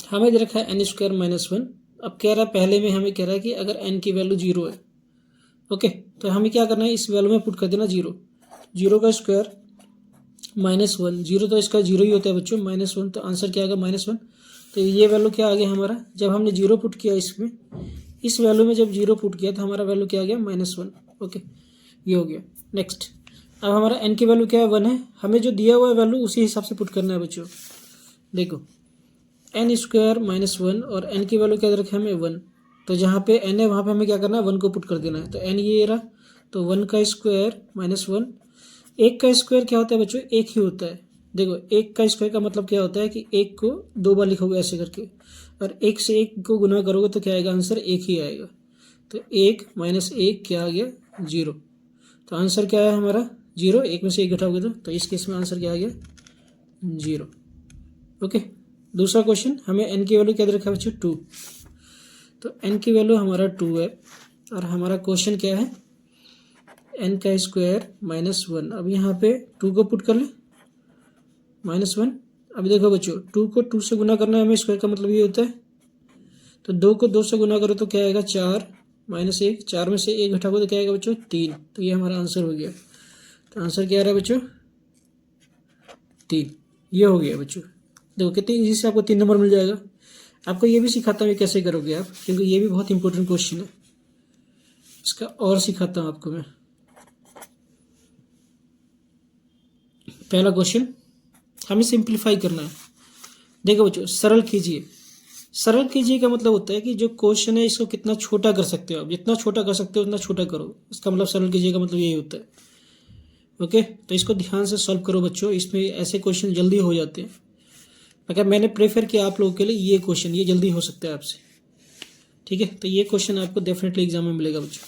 हमें दे रखा है n² -1। अब कह रहा है पहले में हमें कह रहा है कि अगर n की वैल्यू 0 है, ओके, तो हमें क्या करना है इस वैल्यू में पुट कर देना 0 का स्क्वायर -1, 0 तो इसका 0 ही होता है बच्चों, -1, तो आंसर क्या आएगा -1। तो ये वैल्यू क्या आ गया हमारा, जब हमने 0 पुट किया इसमें, इस वैल्यू में जब 0 पुट किया तो हमारा वैल्यू क्या आ गया -1। ओके, ये हो गया। नेक्स्ट, अब हमारा n की वैल्यू क्या है 1 है, हमें जो दिया हुआ है वैल्यू उसी हिसाब से पुट करना है बच्चों। देखो n² -1 और n की वैल्यू क्या दे रखा है हमें 1, तो जहाँ पे n है वहाँ पे हमें क्या करना है 1 को पुट कर देना है। तो n ये रहा, तो 1 का स्क्वायर -1, 1 का स्क्वायर क्या होता है बच्चों, 1 ही होता है। देखो 1 का स्क्वायर का मतलब क्या होता है कि 1 को 2 बार लिखोगे ऐसे करके, और 1 से 1 को गुना करोगे तो क्या आएगा आंसर 1 ही आएगा। तो 1 - 1 क्या आ गया 0, तो आंसर क्या है हमारा 0, 1 में से 1 घटाओगे तो इस केस में आंसर क्या आ गया 0। ओके, दूसरा क्वेश्चन, हमें n की वैल्यू क्या दे रखा है बच्चों 2, तो n की वैल्यू हमारा 2 है और हमारा क्वेश्चन क्या है n का स्क्वायर -1। अब यहाँ पे 2 को पुट कर ले -1। अब देखो बच्चों 2 को 2 से गुना करना है हमें, स्क्वायर का मतलब ये होता है, तो 2 को 2 से गुना करो तो क्या आएगा 4 -1, 4 में से 1 घटाओगे तो क्या आएगा बच्चों 3, तो ये हमारा आंसर हो गया। तो आंसर क्या आ रहा है बच्चों 3, ये हो गया बच्चों। देखो कितनी इजी से आपको 3 नंबर मिल जाएगा। आपको ये भी सिखाता हूँ कैसे करोगे आप, क्योंकि ये भी बहुत इंपॉर्टेंट क्वेश्चन है, इसका और सिखाता हूँ आपको मैं। पहला क्वेश्चन हमें सिंप्लीफाई करना है। देखो बच्चों सरल कीजिए, सरल कीजिए का मतलब होता है कि जो क्वेश्चन है इसको कितना छोटा कर सकते हो आप, जितना छोटा कर सकते हो उतना छोटा करो, इसका मतलब सरल कीजिए का मतलब यही होता है। ओके, तो इसको ध्यान से सॉल्व करो बच्चों, इसमें ऐसे क्वेश्चन जल्दी हो जाते हैं। अगर मैंने प्रेफर किया आप लोगों के लिए ये क्वेश्चन, ये जल्दी हो सकता है आपसे। ठीक है, तो ये क्वेश्चन आपको डेफिनेटली एग्जाम में मिलेगा बच्चों।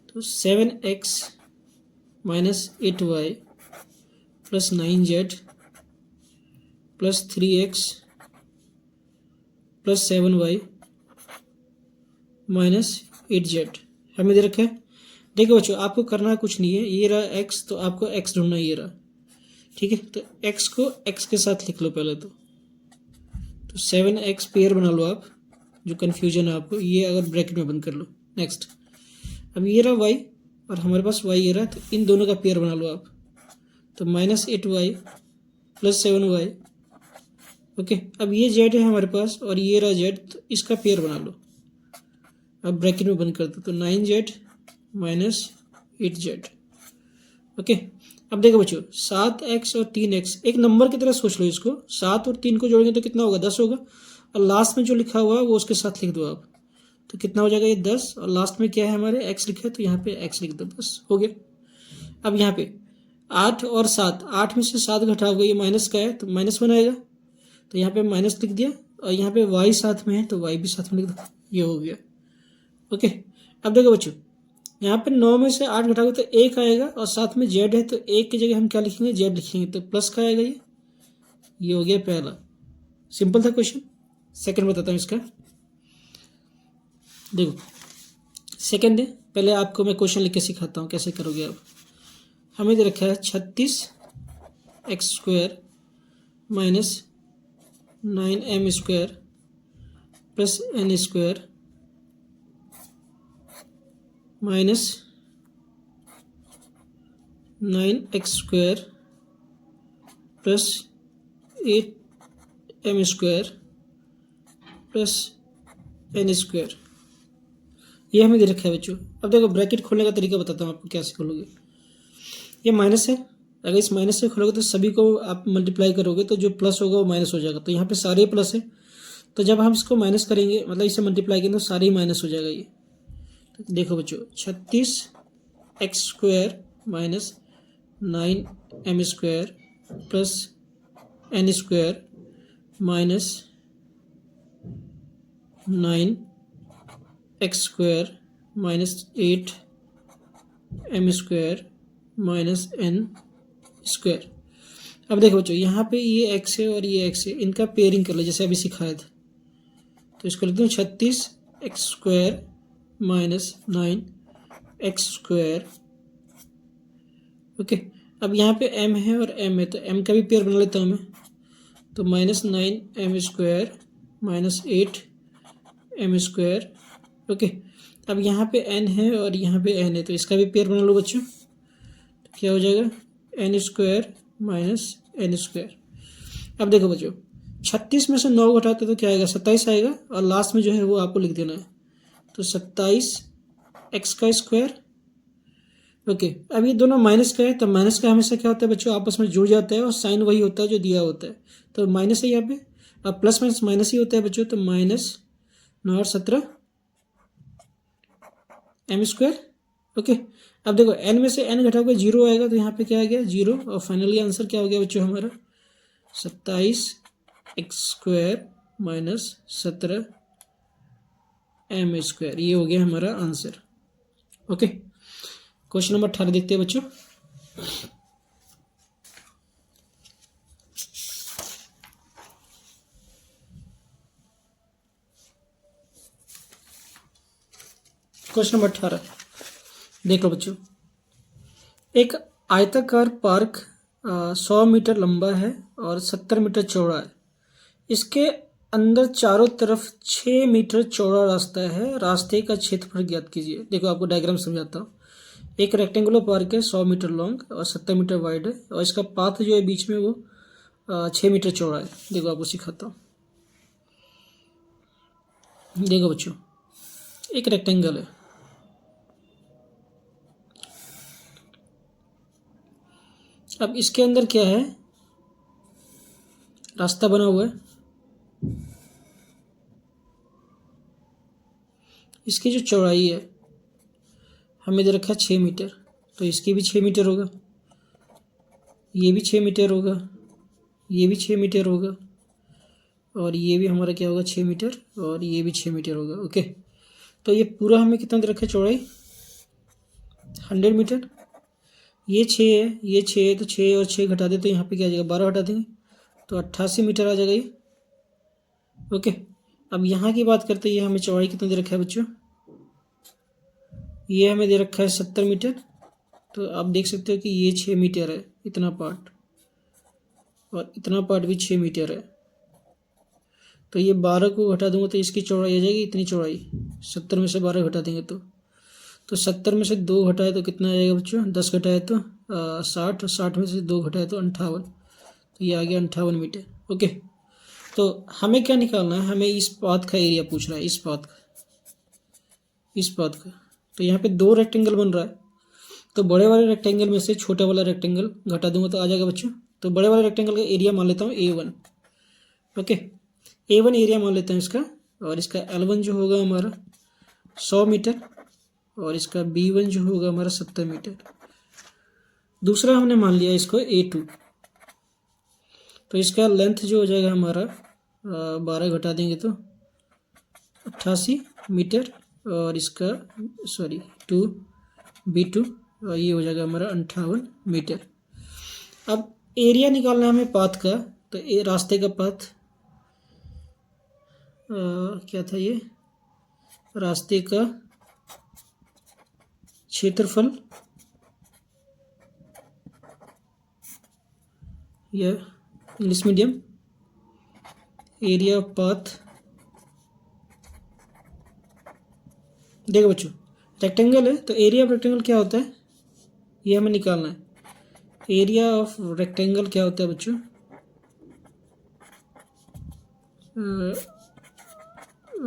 तो 7x - 8y + 9z + 3x + 7y - 8z हमें दे रखा है। देखो बच्चों आपको करना कुछ नहीं है, ये रहा x, तो आपको x ढूंढना ये रहा। ठीक है, तो x को x के साथ लिख लो पहले तो 7x पेयर बना लो आप, जो कन्फ्यूजन है आपको ये अगर ब्रैकेट में बंद कर लो। नेक्स्ट, अब ये रहा y और हमारे पास y ये रहा, तो इन दोनों का पेयर बना लो आप, तो -8y + 7y। ओके, अब ये z है हमारे पास और ये रहा z, तो इसका पेयर बना लो। अब ब्रैकेट में बंद कर दो, तो 9z - 8z। ओके, अब देखो बच्चों 7x और 3x एक नंबर की तरह सोच लो इसको। 7 और 3 को जोड़ेंगे तो कितना होगा 10 होगा, और लास्ट में जो लिखा हुआ है वो उसके साथ लिख दो आप, तो कितना हो जाएगा ये 10, और लास्ट में क्या है हमारे x लिखा है तो यहाँ पे x लिख दो, बस हो गया। अब यहाँ पे 8 और 7, 8 में से 7 घटाओगे ये माइनस का है तो -1 आएगा, तो यहाँ पे माइनस लिख दिया, और यहाँ पे y साथ में है तो y भी साथ में लिख दो, ये हो गया। ओके, अब देखो बच्चों यहाँ पे 9 में से 8 घटाओगे तो 1 आएगा, और साथ में z है तो 1 की जगह हम क्या लिखेंगे z लिखेंगे, तो प्लस का आएगा ये हो गया पहला। सिंपल था क्वेश्चन। सेकंड बताता हूँ इसका, देखो सेकंड है, पहले आपको मैं क्वेश्चन लिख के सिखाता हूँ कैसे करोगे आप। हमें दे रखा है 36x² minus 9m² plus n² minus 9x² plus 8m² plus n², ये हमें दे रखा है बच्चों। अब देखो ब्रैकेट खोलने का तरीका बताता हूँ आपको कैसे खोलोगे। ये माइनस है, अगर इस माइनस से खोलोगे तो सभी को आप मल्टीप्लाई करोगे तो जो प्लस होगा वो माइनस हो जाएगा, तो यहाँ पे सारे प्लस है, तो जब हम इसको माइनस करेंगे मतलब इसे मल्टीप्लाई करेंगे तो सारे ही माइनस हो जाएगा ये। तो देखो बच्चों 36x² minus 9m² plus n² minus 9x² minus 8m² minus n²। अब देखो बच्चों यहाँ पे ये x है और ये x है, इनका पेयरिंग कर लो जैसे अभी सिखाया था, तो इसको लिखते हैं 36x² माइनस 9x²। ओके, अब यहाँ पे m है और m है तो m का भी पेयर बना लेता हूँ मैं, तो minus 9m² minus 8m²। Okay, अब यहाँ पे n है और यहाँ पे n है तो इसका भी पेयर बना लो बच्चों, तो क्या हो जाएगा n² माइनस n²। अब देखो बच्चों 36 में से 9 घटाते तो क्या आएगा 27 आएगा, और लास्ट में जो है वो आपको लिख देना है, तो 27x²। ओके, अब ये दोनों माइनस का है तो माइनस का हमेशा क्या होता है बच्चों आपस में जुड़ जाता है और साइन वही होता है जो दिया होता है, तो माइनस है यहाँ पे, अब प्लस माइनस माइनस ही होता है बच्चों, तो माइनस 9 और 17 m²। ओके, अब देखो n में से n घटाओगे 0 आएगा तो यहाँ पे क्या आ गया 0, और फाइनली आंसर क्या हो गया बच्चों हमारा 27x² माइनस 17m², ये हो गया हमारा आंसर। ओके, क्वेश्चन नंबर 18 देखते हैं बच्चों। क्वेश्चन नंबर 18 देख लो बच्चों, एक आयताकार पार्क 100 मीटर लंबा है और 70 मीटर चौड़ा है। इसके अंदर चारों तरफ 6 मीटर चौड़ा रास्ता है, रास्ते का क्षेत्रफल ज्ञात कीजिए। देखो आपको डायग्राम समझाता हूँ। एक रेक्टेंगुलर पार्क है 100 मीटर लॉन्ग और 70 मीटर वाइड है, और इसका पाथ जो है बीच में वो 6 मीटर चौड़ा है। देखो आपको सिखाता हूँ। देखो बच्चों एक रेक्टेंगल है, अब इसके अंदर क्या है रास्ता बना हुआ है, इसकी जो चौड़ाई है हमें दे रखा है 6 मीटर, तो इसकी भी 6 मीटर होगा, ये भी 6 मीटर होगा, ये भी 6 मीटर होगा, और ये भी हमारा क्या होगा 6 मीटर, और ये भी 6 मीटर होगा। ओके, तो ये पूरा हमें कितना दे रखा है चौड़ाई 100 मीटर। ये 6 है, ये 6 है, तो 6 और 6 घटा दे तो यहाँ पे क्या आ जाएगा 12 हटा देंगे तो 88 मीटर आ जाएगा ये। ओके, अब यहाँ की बात करते हैं, ये हमें चौड़ाई कितना दे रखा है बच्चों, ये हमें दे रखा है 70 मीटर, तो आप देख सकते हो कि ये 6 मीटर है इतना पार्ट, और इतना पार्ट भी 6 मीटर है, तो ये 12 को घटा दूंगा तो इसकी चौड़ाई आ जाएगी इतनी चौड़ाई, 70 में से 12 घटा देंगे तो 70 में से 2 घटाए तो कितना आएगा बच्चों 10 घटाए तो 60, 60 में से 2 घटाए तो 58, तो ये आ गया 58 मीटर। ओके, तो हमें क्या निकालना है, हमें इस पाथ का एरिया पूछ रहा है, इस पाथ का, तो यहाँ पे 2 रेक्टेंगल बन रहा है, तो बड़े वाले रेक्टेंगल में से छोटा वाला रेक्टेंगल घटा दूंगा तो आ जाएगा बच्चों। तो बड़े वाले रेक्टेंगल का एरिया मान लेता हूँ A1। ओके, A1 एरिया मान लेते हैं इसका, और इसका L1 जो होगा हमारा 100 मीटर, और इसका B1 जो होगा हमारा 70 मीटर। दूसरा हमने मान लिया इसको A2, तो इसका लेंथ जो हो जाएगा हमारा 12 घटा देंगे तो 88 मीटर, और इसका सॉरी 2B2, और ये हो जाएगा हमारा 58 मीटर। अब एरिया निकालना है हमें पाथ का, तो रास्ते का पाथ क्या था, ये रास्ते का क्षेत्रफल या English medium area of path. देखो बच्चों, रेक्टेंगल है तो एरिया ऑफ रेक्टेंगल क्या होता है, ये हमें निकालना है। एरिया ऑफ रेक्टेंगल क्या होता है बच्चों,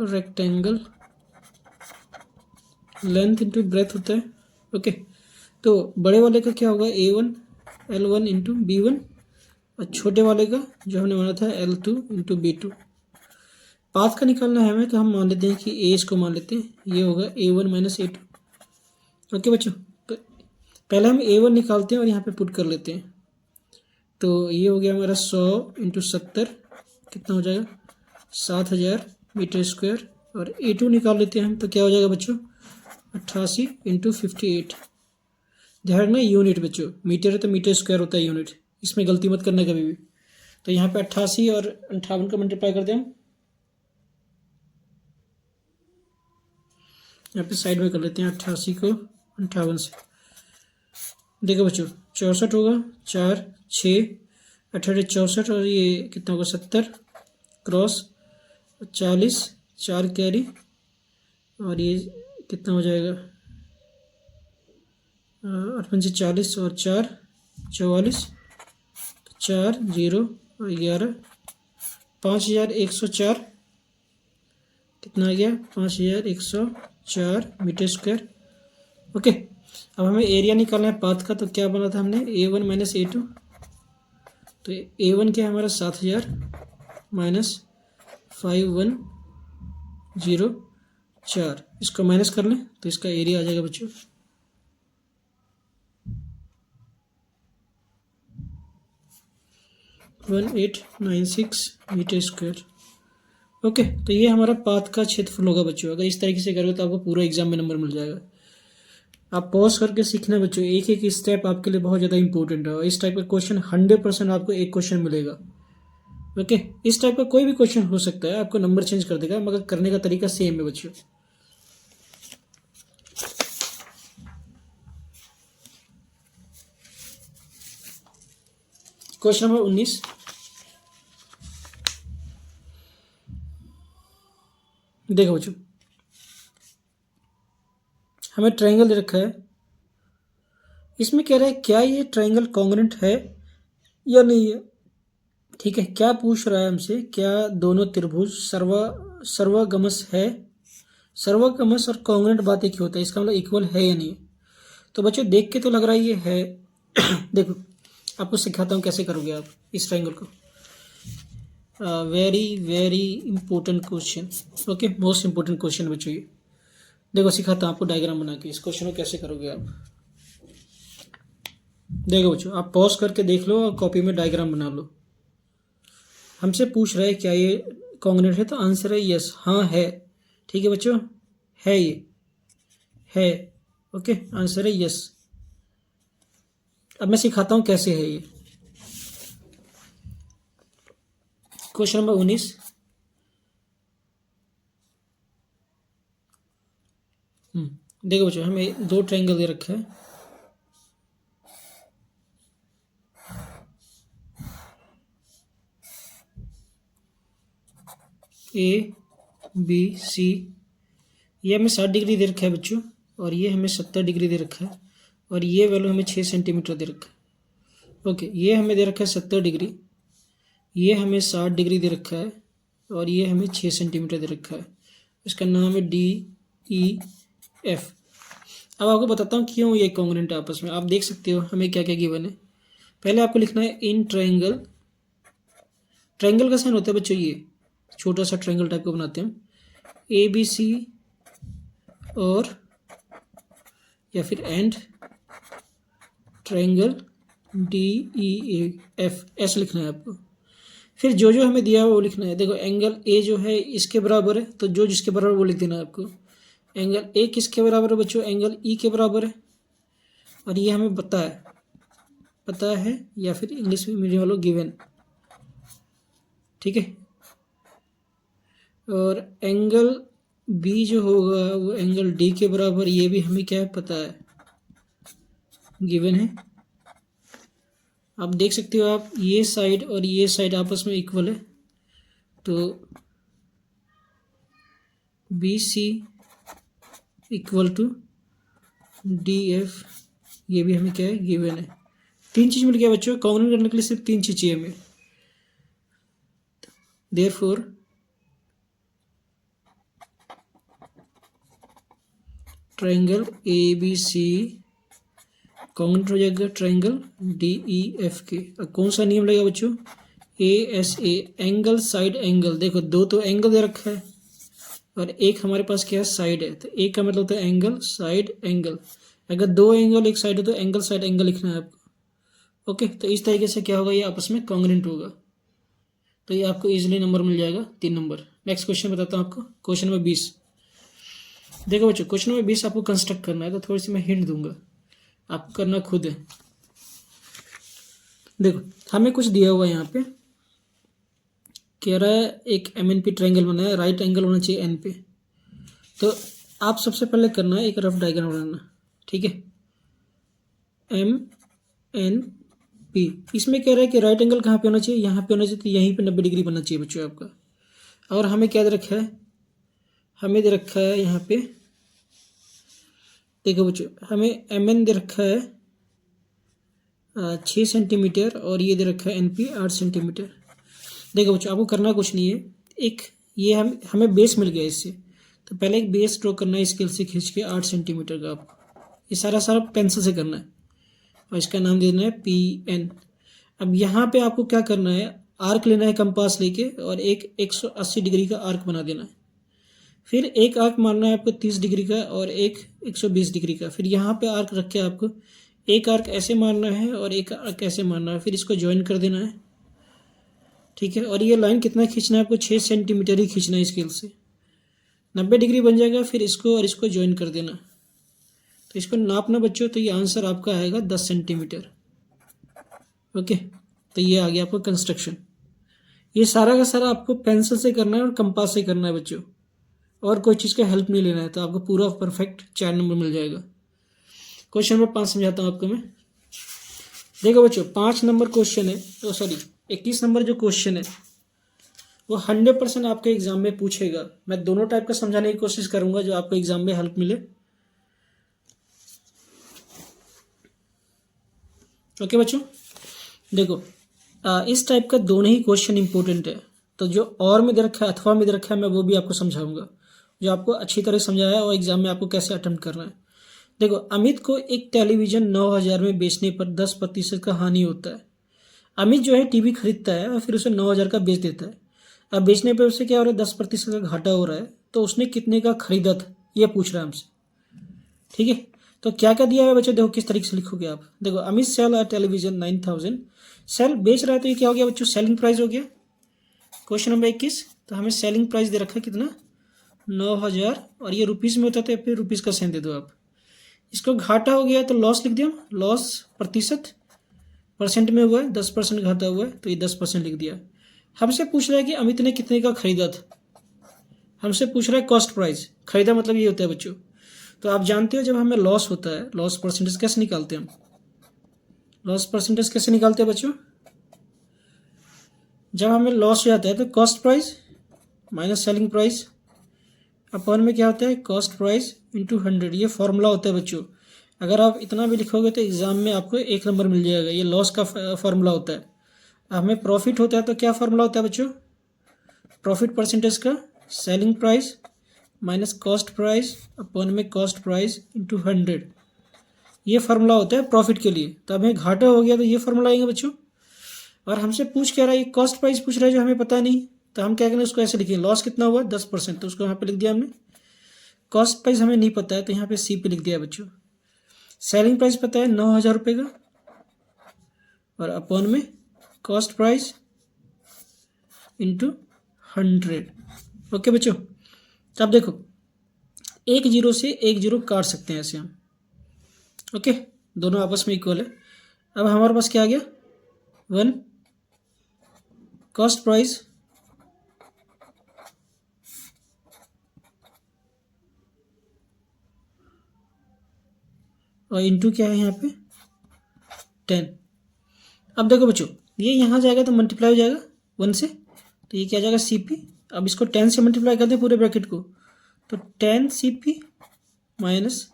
रेक्टेंगल लेंथ इंटू ब्रेथ होता है। ओके, तो बड़े वाले का क्या होगा A1 L1 इंटू B1, और छोटे वाले का जो हमने माना था L2 इंटू B2। पाथ का निकालना है हमें, तो हम मान लेते हैं कि A इसको मान लेते हैं, ये होगा A1 माइनस A2। ओके बच्चों, तो पहले हम A1 निकालते हैं और यहाँ पे पुट कर लेते हैं। तो ये हो गया हमारा 100 इंटू 70, कितना हो जाएगा 7000 मीटर स्क्वायर। और A2 निकाल लेते हैं हम, तो क्या हो जाएगा बच्चों 88 इंटू 58। ध्यान रखना यूनिट बच्चों, मीटर है तो मीटर स्क्वायर होता है यूनिट, इसमें गलती मत करना कभी भी। तो यहाँ पे 88 और 58 का मल्टीप्लाई कर दें हम, यहाँ पे साइड में कर लेते हैं 88 को 58 से। देखो बच्चों 64 होगा, 4 6 18 64, और ये कितना होगा 70 क्रॉस 40 4 कैरी, और ये कितना हो जाएगा 58 40 और 4 44, 4 0 और 11 5104, कितना आ गया 5104 मीटर स्क्वायर। ओके, अब हमें एरिया निकालना है पाथ का, तो क्या बना था हमने A1 माइनस A2। तो A1 क्या है हमारा 7000 माइनस 5104, इसको माइनस कर लें तो इसका एरिया आ जाएगा बच्चों 1896 मीटर स्क्वायर। ओके, तो ये हमारा पाथ का क्षेत्रफल होगा बच्चों। अगर इस तरीके से करोगे तो आपको पूरा एग्जाम में नंबर मिल जाएगा। आप पॉज करके सीखना बच्चों, एक एक स्टेप आपके लिए बहुत ज़्यादा इंपॉर्टेंट है, और इस टाइप का क्वेश्चन 100% आपको एक क्वेश्चन मिलेगा। ओके, इस टाइप का कोई भी क्वेश्चन हो सकता है, आपको नंबर चेंज कर देगा, मगर करने का तरीका सेम है बच्चों। क्वेश्चन नंबर 19, देखो बच्चों, हमें ट्रायंगल दे रखा है, इसमें कह रहा है क्या ये ट्रायंगल कॉन्ग्रुएंट है या नहीं है। ठीक है, क्या पूछ रहा है हमसे, क्या दोनों त्रिभुज सर्वगमस है। सर्वगमस और कॉन्ग्रुएंट बात एक ही होता है, इसका मतलब इक्वल है या नहीं। तो बच्चों देख के तो लग रहा है ये है देखो आपको सिखाता हूँ कैसे करोगे आप इस ट्रायंगल को। Very very important question, okay, most important question बच्चों ये। देखो सिखाता हूँ आपको डायग्राम बना के, इस क्वेश्चन को कैसे करोगे आप। देखो बच्चों, आप पॉज करके देख लो और कॉपी में डायग्राम बना लो। हमसे पूछ रहा है क्या ये कॉन्ग्रुएंट है, तो आंसर है यस, हाँ है। ठीक है बच्चों, है, ये है। ओके, आंसर है यस। अब मैं सिखाता हूँ कैसे है ये। क्वेश्चन नंबर 19, देखो बच्चों, हमें दो ट्रायंगल दे रखा है, ABC। ये हमें 60 डिग्री दे रखा है बच्चों, और ये हमें 70 डिग्री दे रखा है, और ये वैल्यू हमें 6 सेंटीमीटर दे रखा है। ओके, ये हमें दे रखा है 70 डिग्री, ये हमें 60 डिग्री दे रखा है, और ये हमें 6 सेंटीमीटर दे रखा है। इसका नाम है DEF। अब आपको बताता हूँ क्यों ये कॉन्ग्रुएंट है आपस में। आप देख सकते हो हमें क्या क्या गिवन है। पहले आपको लिखना है इन ट्रायंगल, ट्रायंगल का साइन होता है बच्चों ये, छोटा सा ट्रायंगल टाइप का बनाते हैं हम, ए बी सी और या फिर and triangle D E A F, ऐसे लिखना है आपको। फिर जो जो हमें दिया है वो लिखना है। देखो एंगल ए जो है इसके बराबर है, तो जो जिसके बराबर वो लिख देना है आपको। एंगल ए किसके बराबर है बच्चों? एंगल ई के बराबर है, और ये हमें पता है या फिर इंग्लिश में मीडियम वालों गिवन, ठीक है। और एंगल बी जो होगा वो एंगल डी के बराबर, ये भी हमें क्या है पता है, गिवन है। आप देख सकते हो आप ये साइड और ये साइड आपस में इक्वल है, तो B C equal to D F, ये भी हमें क्या है गिवन है। तीन चीज मिल गया बच्चों, कॉन्ग्रुएंट करने के लिए सिर्फ तीन चीज चाहिए हमें। Therefore triangle A B C congruent हो जाएगा ट्रायंगल डी ई एफ के। अब कौन सा नियम लगेगा बच्चों? A S A, angle side angle. देखो दो तो एंगल दे रखा है और एक हमारे पास क्या है साइड है, तो एक का मतलब होता है एंगल साइड एंगल। अगर दो एंगल एक साइड है तो एंगल साइड एंगल लिखना है आपको। ओके, तो इस तरीके से क्या होगा, ये आपस में कॉन्ग्रुएंट होगा, तो ये आपको इजीली नंबर मिल जाएगा 3 नंबर। नेक्स्ट क्वेश्चन बताता हूँ आपको, क्वेश्चन नंबर 20। देखो बच्चों क्वेश्चन नंबर 20 आपको कंस्ट्रक्ट करना है, तो थोड़ी सी मैं हिंट दूंगा, आपको करना खुद है। देखो हमें कुछ दिया हुआ है यहाँ पे, कह रहा है एक एम एन पी ट्राइंगल बना है, राइट एंगल होना चाहिए एन पे। तो आप सबसे पहले करना है एक रफ डायग्राम बनाना, ठीक है। एम एन पी, इसमें कह रहा है कि राइट एंगल कहाँ पे होना चाहिए, यहाँ पे होना चाहिए, तो यहीं पे 90 डिग्री बनना चाहिए बच्चों आपका। और हमें क्या दे रखा है, हमें दे रखा है यहाँ पे, देखो बच्चों हमें एम एन दे रखा है 6 सेंटीमीटर और ये दे रखा है एन पी 8 सेंटीमीटर। देखो बच्चों आपको करना कुछ नहीं है, एक ये हमें बेस मिल गया इससे, तो पहले एक बेस ड्रॉ करना है स्केल से खींच के 8 सेंटीमीटर का। आपको ये सारा पेंसिल से करना है और इसका नाम देना है पी एन। अब यहाँ पे आपको क्या करना है, आर्क लेना है कंपास लेके और एक 180 डिग्री का आर्क बना देना है। फिर एक आर्क मारना है आपको 30 डिग्री का और एक 120 डिग्री का। फिर यहाँ पे आर्क रख के आपको एक आर्क ऐसे मारना है और एक आर्क ऐसे मारना है, फिर इसको ज्वाइन कर देना है, ठीक है। और ये लाइन कितना खींचना है आपको, 6 सेंटीमीटर ही खींचना है स्केल से, 90 डिग्री बन जाएगा। फिर इसको और इसको ज्वाइन कर देना, तो इसको नापना बच्चों, तो ये आंसर आपका आएगा 10 सेंटीमीटर। ओके, तो ये आ गया आपका कंस्ट्रक्शन। ये सारा का सारा आपको पेंसिल से करना है और कंपास से करना है बच्चों, और कोई चीज़ का हेल्प नहीं लेना है, तो आपको पूरा परफेक्ट 4 नंबर मिल जाएगा। क्वेश्चन नंबर 5 समझाता हूँ आपको मैं। देखो बच्चों 5 नंबर क्वेश्चन है, तो सॉरी 21 नंबर जो क्वेश्चन है वो 100% आपके एग्जाम में पूछेगा। मैं दोनों टाइप का समझाने की कोशिश करूंगा जो आपको एग्जाम में हेल्प मिले। ओके बच्चों, देखो इस टाइप का दोनों ही क्वेश्चन इंपॉर्टेंट है, तो जो और में दे रखा है अथवा में दे रखा है मैं वो भी आपको समझाऊंगा, जो आपको अच्छी तरह समझाया है और एग्जाम में आपको कैसे अटेम्प्ट करना है। देखो अमित को एक टेलीविजन 9000 में बेचने पर 10% का हानि होता है। अमित जो है टीवी खरीदता है और फिर उसे 9000 का बेच देता है। अब बेचने पर उसे क्या हो रहा है, 10% का घाटा हो रहा है, तो उसने कितने का खरीदा था ये पूछ रहा है हमसे, ठीक है। तो क्या क्या दिया है बच्चों, देखो किस तरीके से लिखोगे आप। देखो अमित सेल टेलीविजन 9000, सेल बेच रहा है, तो ये क्या हो गया बच्चों, सेलिंग प्राइस हो गया। क्वेश्चन नंबर 21, तो हमें सेलिंग प्राइस दे रखा है कितना, 9000, और ये रुपीज़ में होता है, तो फिर रुपीज़ का साइन दे दो आप। इसको घाटा हो गया तो लॉस लिख दिया, लॉस प्रतिशत, परसेंट में हुआ है 10% घाटा हुआ है, तो ये 10% लिख दिया। हमसे पूछ रहा है कि अमित ने कितने का खरीदा था, हमसे पूछ रहा है कॉस्ट प्राइस, खरीदा मतलब ये होता है बच्चों। तो आप जानते हो जब हमें लॉस होता है, लॉस परसेंटेज कैसे निकालते हैं हम, लॉस परसेंटेज कैसे निकालते हैं बच्चों, जब हमें लॉस हो जाता है तो cost price minus selling price अपन में क्या होता है, कॉस्ट प्राइस इंटू 100, ये फॉर्मूला होता है बच्चों। अगर आप इतना भी लिखोगे तो एग्जाम में आपको 1 नंबर मिल जाएगा। ये लॉस का फॉर्मूला होता है। हमें प्रॉफिट होता है तो क्या फॉर्मूला होता है बच्चों, प्रॉफिट परसेंटेज का selling price minus cost price upon में कॉस्ट प्राइस इंटू 100, ये फार्मूला होता है प्रॉफिट के लिए। तो हमें घाटा हो गया तो ये फार्मूला आएंगे बच्चों। और हमसे पूछ क्या रहा है, ये कॉस्ट प्राइस पूछ रहा है जो हमें पता नहीं, तो हम क्या करेंगे, उसको ऐसे लिखेंगे, लॉस कितना हुआ 10%, तो उसको यहाँ पे लिख दिया हमने। कॉस्ट प्राइस हमें नहीं पता है तो यहाँ पे सी पे लिख दिया बच्चों। सेलिंग प्राइस पता है 9,000 रुपये का, और अपॉन में कॉस्ट प्राइस इंटू 100। ओके बच्चों, तो अब देखो 1 जीरो से 1 जीरो काट सकते हैं ऐसे हम। ओके, दोनों आपस में इक्वल है। अब हमारे पास क्या आ गया, 1 कॉस्ट प्राइस और इंटू क्या है यहाँ पे 10। अब देखो बच्चों, ये यहाँ जाएगा तो मल्टीप्लाई हो जाएगा 1 से, तो ये क्या जाएगा CP। अब इसको 10 से मल्टीप्लाई कर दे पूरे ब्रैकेट को, तो 10 CP माइनस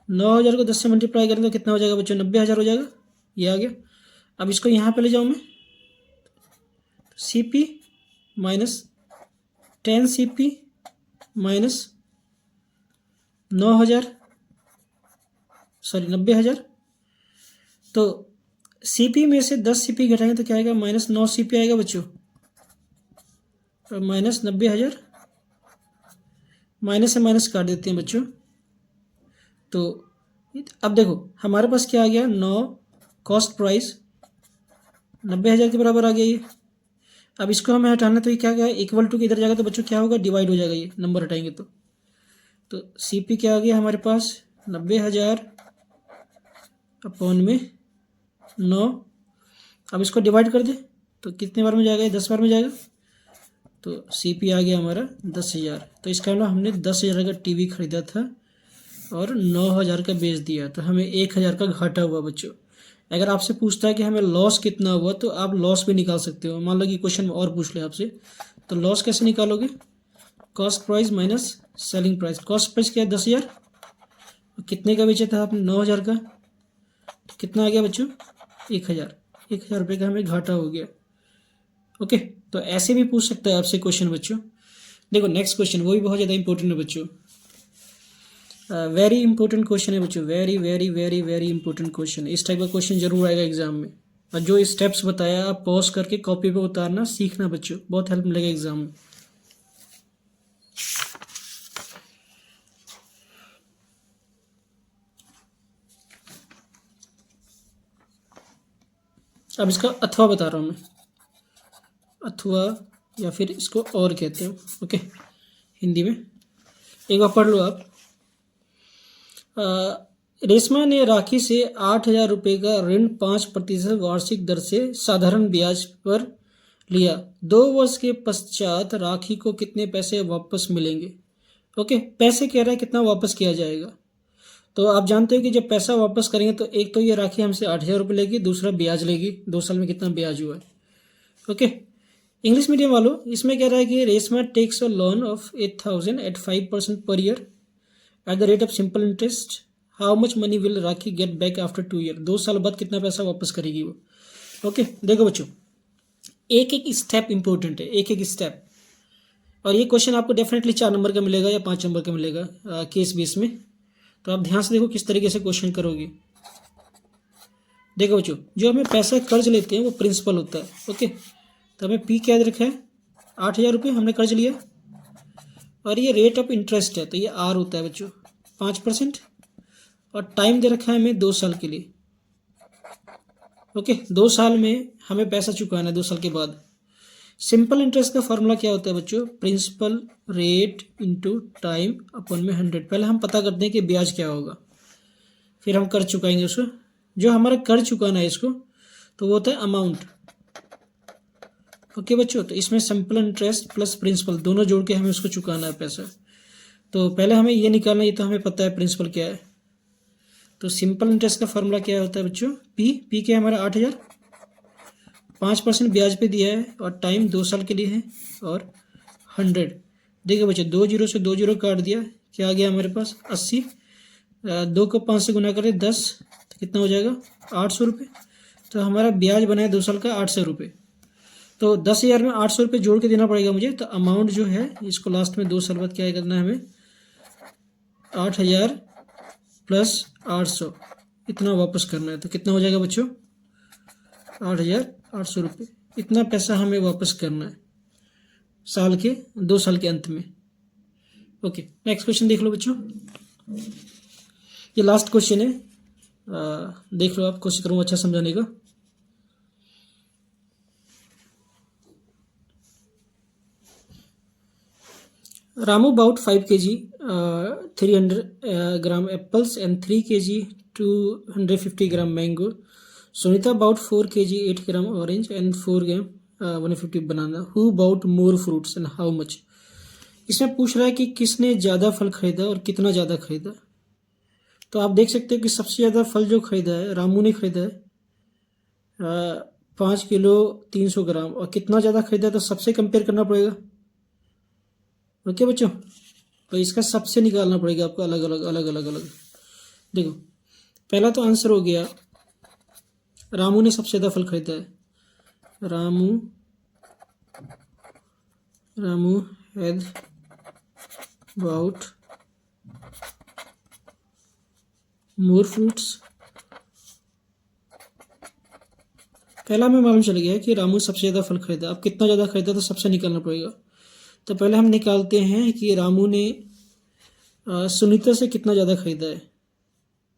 9,000 को 10 से मल्टीप्लाई करें तो कितना हो जाएगा बच्चों, 90,000 हो जाएगा। ये आ गया। अब इसको यहाँ पे ले जाऊँ मैं, CP minus 10 CP minus 9,000 sorry 90,000, तो CP में से 10 CP घटाएंगे तो क्या आएगा, माइनस 9 CP आएगा बच्चों, और माइनस 90,000, माइनस से माइनस काट देते हैं बच्चों। तो अब देखो हमारे पास क्या आ गया, 9 कॉस्ट प्राइस 90,000 के बराबर आ गया ये। अब इसको हमें हटाना, तो ये क्या गया, इक्वल टू के इधर जाएगा तो बच्चों क्या होगा, डिवाइड हो जाएगा, ये नंबर हटाएंगे तो CP क्या आ गया हमारे पास 90,000 अपॉन में 9। अब इसको डिवाइड कर दे तो कितने बार में जाएगा, 10 बार में जाएगा, तो CP आ गया हमारा 10,000। तो इसका मतलब हमने 10,000 का टीवी खरीदा था और 9,000 का बेच दिया, तो हमें 1,000 का घाटा हुआ बच्चों। अगर आपसे पूछता है कि हमें लॉस कितना हुआ, तो आप लॉस भी निकाल सकते हो। मान लो कि क्वेश्चन में और पूछ ले आपसे, तो लॉस कैसे निकालोगे, cost price minus selling price. Cost price क्या है 10,000, कितने का बेचा था आपने 9,000 का, तो कितना आ गया बच्चों 1,000 रुपये का हमें घाटा हो गया। ओके, तो ऐसे भी पूछ सकता है आपसे क्वेश्चन बच्चों। देखो नेक्स्ट क्वेश्चन, वो भी बहुत ज़्यादा इंपॉर्टेंट है बच्चों, वेरी इंपॉर्टेंट क्वेश्चन है बच्चों, very very very very important question. इस टाइप का क्वेश्चन जरूर आएगा एग्जाम में, और जो स्टेप्स बताया आप पॉज करके कॉपी पे उतारना सीखना बच्चों, बहुत हेल्प मिलेगा एग्जाम में। अब इसका अथवा बता रहा हूँ मैं, अथवा या फिर इसको और कहते हैं। ओके, हिंदी में एक बार पढ़ लो आप। रेशमा ने राखी से 8,000 रुपये का ऋण 5% वार्षिक दर से साधारण ब्याज पर लिया। 2 वर्ष के पश्चात राखी को कितने पैसे वापस मिलेंगे। ओके, पैसे कह रहा है कितना वापस किया जाएगा। तो आप जानते हो कि जब पैसा वापस करेंगे तो एक तो ये राखी हमसे 8,000 रुपये लेगी, दूसरा ब्याज लेगी, 2 साल में कितना ब्याज हुआ है। ओके, इंग्लिश मीडियम वालों, इसमें कह रहा है कि Reshma takes a loan of 8,000 at 5% per year at the rate of simple interest. How much money will Rakhi get back after 2 year. 2 साल बाद कितना पैसा वापस करेगी वो। ओके, देखो बच्चों एक एक स्टेप इंपॉर्टेंट है, एक एक स्टेप। और ये क्वेश्चन आपको डेफिनेटली 4 नंबर का मिलेगा या 5 नंबर का मिलेगा केस बेस में। तो आप ध्यान से देखो किस तरीके से क्वेश्चन करोगे। देखो बच्चों, जो हमें पैसा कर्ज लेते हैं वो प्रिंसिपल होता है। ओके, तो हमें P क्या रखा है, 8,000 रुपये हमने कर्ज लिया, और ये रेट ऑफ इंटरेस्ट है तो ये R होता है बच्चों 5%, और टाइम दे रखा है हमें 2 साल के लिए। ओके, 2 साल में हमें पैसा चुकाना है 2 साल के बाद। सिंपल इंटरेस्ट का फॉर्मूला क्या होता है बच्चों, principal rate into time upon में 100। पहले हम पता करते हैं कि ब्याज क्या होगा, फिर हम कर चुकाएंगे उसको। जो हमारा कर चुकाना है इसको, तो वो होता है अमाउंट। ओके बच्चों, तो इसमें सिंपल इंटरेस्ट प्लस प्रिंसिपल दोनों जोड़ के हमें उसको चुकाना है पैसा। तो पहले हमें ये निकालना, ये तो हमें पता है प्रिंसिपल क्या है। तो सिंपल इंटरेस्ट का फॉर्मूला क्या होता है बच्चों, P क्या है हमारा 8,000, 5% ब्याज पे दिया है, और टाइम 2 साल के लिए है, और 100। देखिए बच्चों 2 जीरो से 2 जीरो काट दिया, क्या आ गया हमारे पास 80। 2 को 5 से गुना करें 10, तो कितना हो जाएगा 800 रुपये। तो हमारा ब्याज बना है 2 साल का 800 रुपये। तो 10,000 में 800 रुपये जोड़ के देना पड़ेगा मुझे। तो अमाउंट जो है इसको लास्ट में 2 साल बाद क्या करना है हमें, 8,000 प्लस 800 इतना वापस करना है। तो कितना हो जाएगा बच्चों, 8,800 रुपये। इतना पैसा हमें वापस करना है साल के 2 साल के अंत में। ओके, नेक्स्ट क्वेश्चन देख लो बच्चों, ये लास्ट क्वेश्चन है, देख लो आप, कोशिश करूँगा अच्छा समझाने का। Ramu bought 5 kg 300 gram apples and 3 kg 250 gram mango. Sunita bought 4 kg 8 gram orange and 4 gram 150 banana. Who bought more fruits and how much? इसमें पूछ रहा है कि किसने ज़्यादा फल खरीदा और कितना ज़्यादा खरीदा। तो आप देख सकते हो कि सबसे ज़्यादा फल जो खरीदा है रामू ने खरीदा है 5 किलो 300 ग्राम, और कितना ज़्यादा खरीदा तो सबसे कंपेयर करना पड़ेगा। ओके बच्चों, तो इसका सबसे निकालना पड़ेगा आपको अलग अलग अलग अलग अलग। देखो पहला तो आंसर हो गया, रामू ने सबसे ज़्यादा फल खरीदा है। Ramu had bought more fruits. पहला में मालूम चल गया कि रामू सबसे ज़्यादा फल खरीदा। अब कितना ज़्यादा खरीदा तो सबसे निकालना पड़ेगा। तो पहले हम निकालते हैं कि रामू ने सुनीता से कितना ज़्यादा खरीदा है।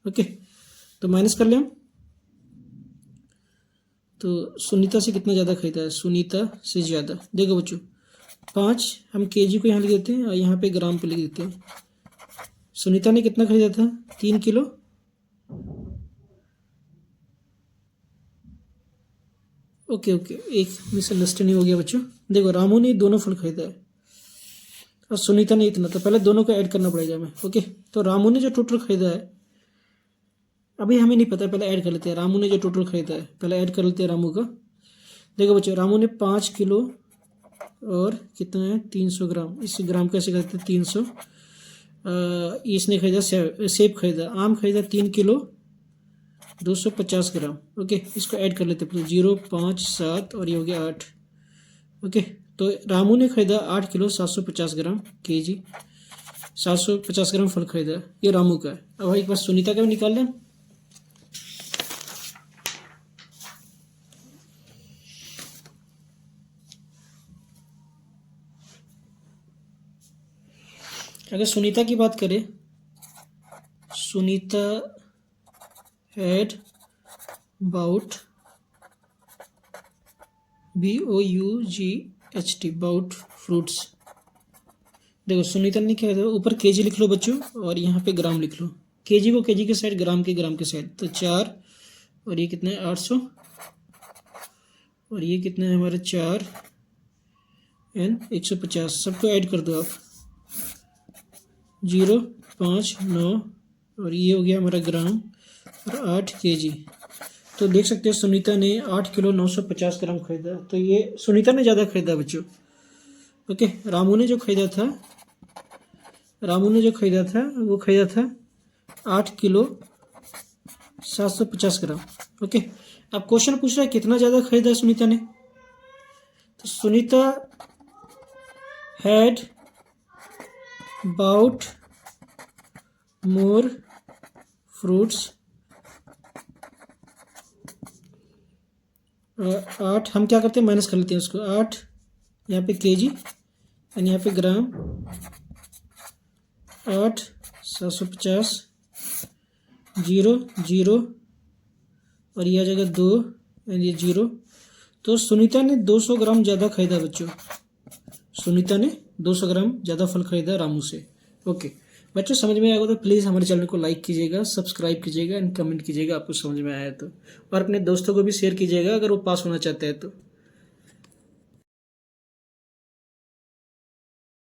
ओके, तो माइनस कर लें हम। तो सुनीता से कितना ज़्यादा खरीदा है, सुनीता से ज़्यादा। देखो बच्चों 5 हम केजी को यहाँ लिख देते हैं और यहाँ पे ग्राम पे लिख देते हैं। सुनीता ने कितना खरीदा था, 3 किलो। ओके, एक मिसअंडरस्टैंडिंग हो गया बच्चों। देखो रामू ने दोनों फल खरीदा है और सुनीता ने इतना, तो पहले दोनों को ऐड करना पड़ेगा हमें। ओके, तो रामू ने जो टोटल खरीदा है, अभी हमें नहीं पता, पहले ऐड कर लेते हैं। रामू ने जो टोटल खरीदा है पहले ऐड कर लेते हैं रामू का। देखो बच्चों रामू ने 5 किलो और कितना है 300 ग्राम। इस ग्राम कैसे करते हैं 300। इसने खरीदा सेब खरीदा, आम खरीदा 3 किलो 250 ग्राम। ओके, इसको ऐड कर लेते हैं। 0 5 7 और ये हो गया 8। ओके, तो रामू ने खरीदा 8 किलो 750 ग्राम केजी 750 ग्राम फल खरीदा, ये रामू का है। अब एक बार सुनीता का भी निकाल लें। अगर सुनीता की बात करें, Sunita had bought BOUGHT bought fruits. देखो सुनीता ने क्या है, ऊपर केजी लिख लो बच्चों और यहाँ पे ग्राम लिख लो। केजी को केजी के साइड, ग्राम के साइड। तो 4 और ये कितना है 800 और ये कितना है हमारा 4 एंड 150। सबको ऐड कर दो आप। 0 5 9 और ये हो गया हमारा ग्राम और 8 केजी। तो देख सकते हैं सुनीता ने 8 किलो 950 ग्राम खरीदा। तो ये सुनीता ने ज़्यादा खरीदा बच्चों। ओके, रामू ने जो खरीदा था वो खरीदा था 8 किलो 750 ग्राम। ओके, अब क्वेश्चन पूछ रहा है कितना ज़्यादा खरीदा सुनीता ने। तो Sunita had bought more fruits. 8 हम क्या करते हैं माइनस कर लेते हैं उसको। 8 यहाँ पे केजी और यहाँ पे ग्राम। 8 750 0 0 और ये आ जाएगा 2 एंड ये 0। तो सुनीता ने 200 ग्राम ज़्यादा खरीदा बच्चों। सुनीता ने 200 ग्राम ज़्यादा फल खरीदा रामू से। ओके बच्चों, समझ में आएगा तो प्लीज़ हमारे चैनल को लाइक कीजिएगा, सब्सक्राइब कीजिएगा एंड कमेंट कीजिएगा आपको समझ में आया तो, और अपने दोस्तों को भी शेयर कीजिएगा अगर वो पास होना चाहते हैं तो।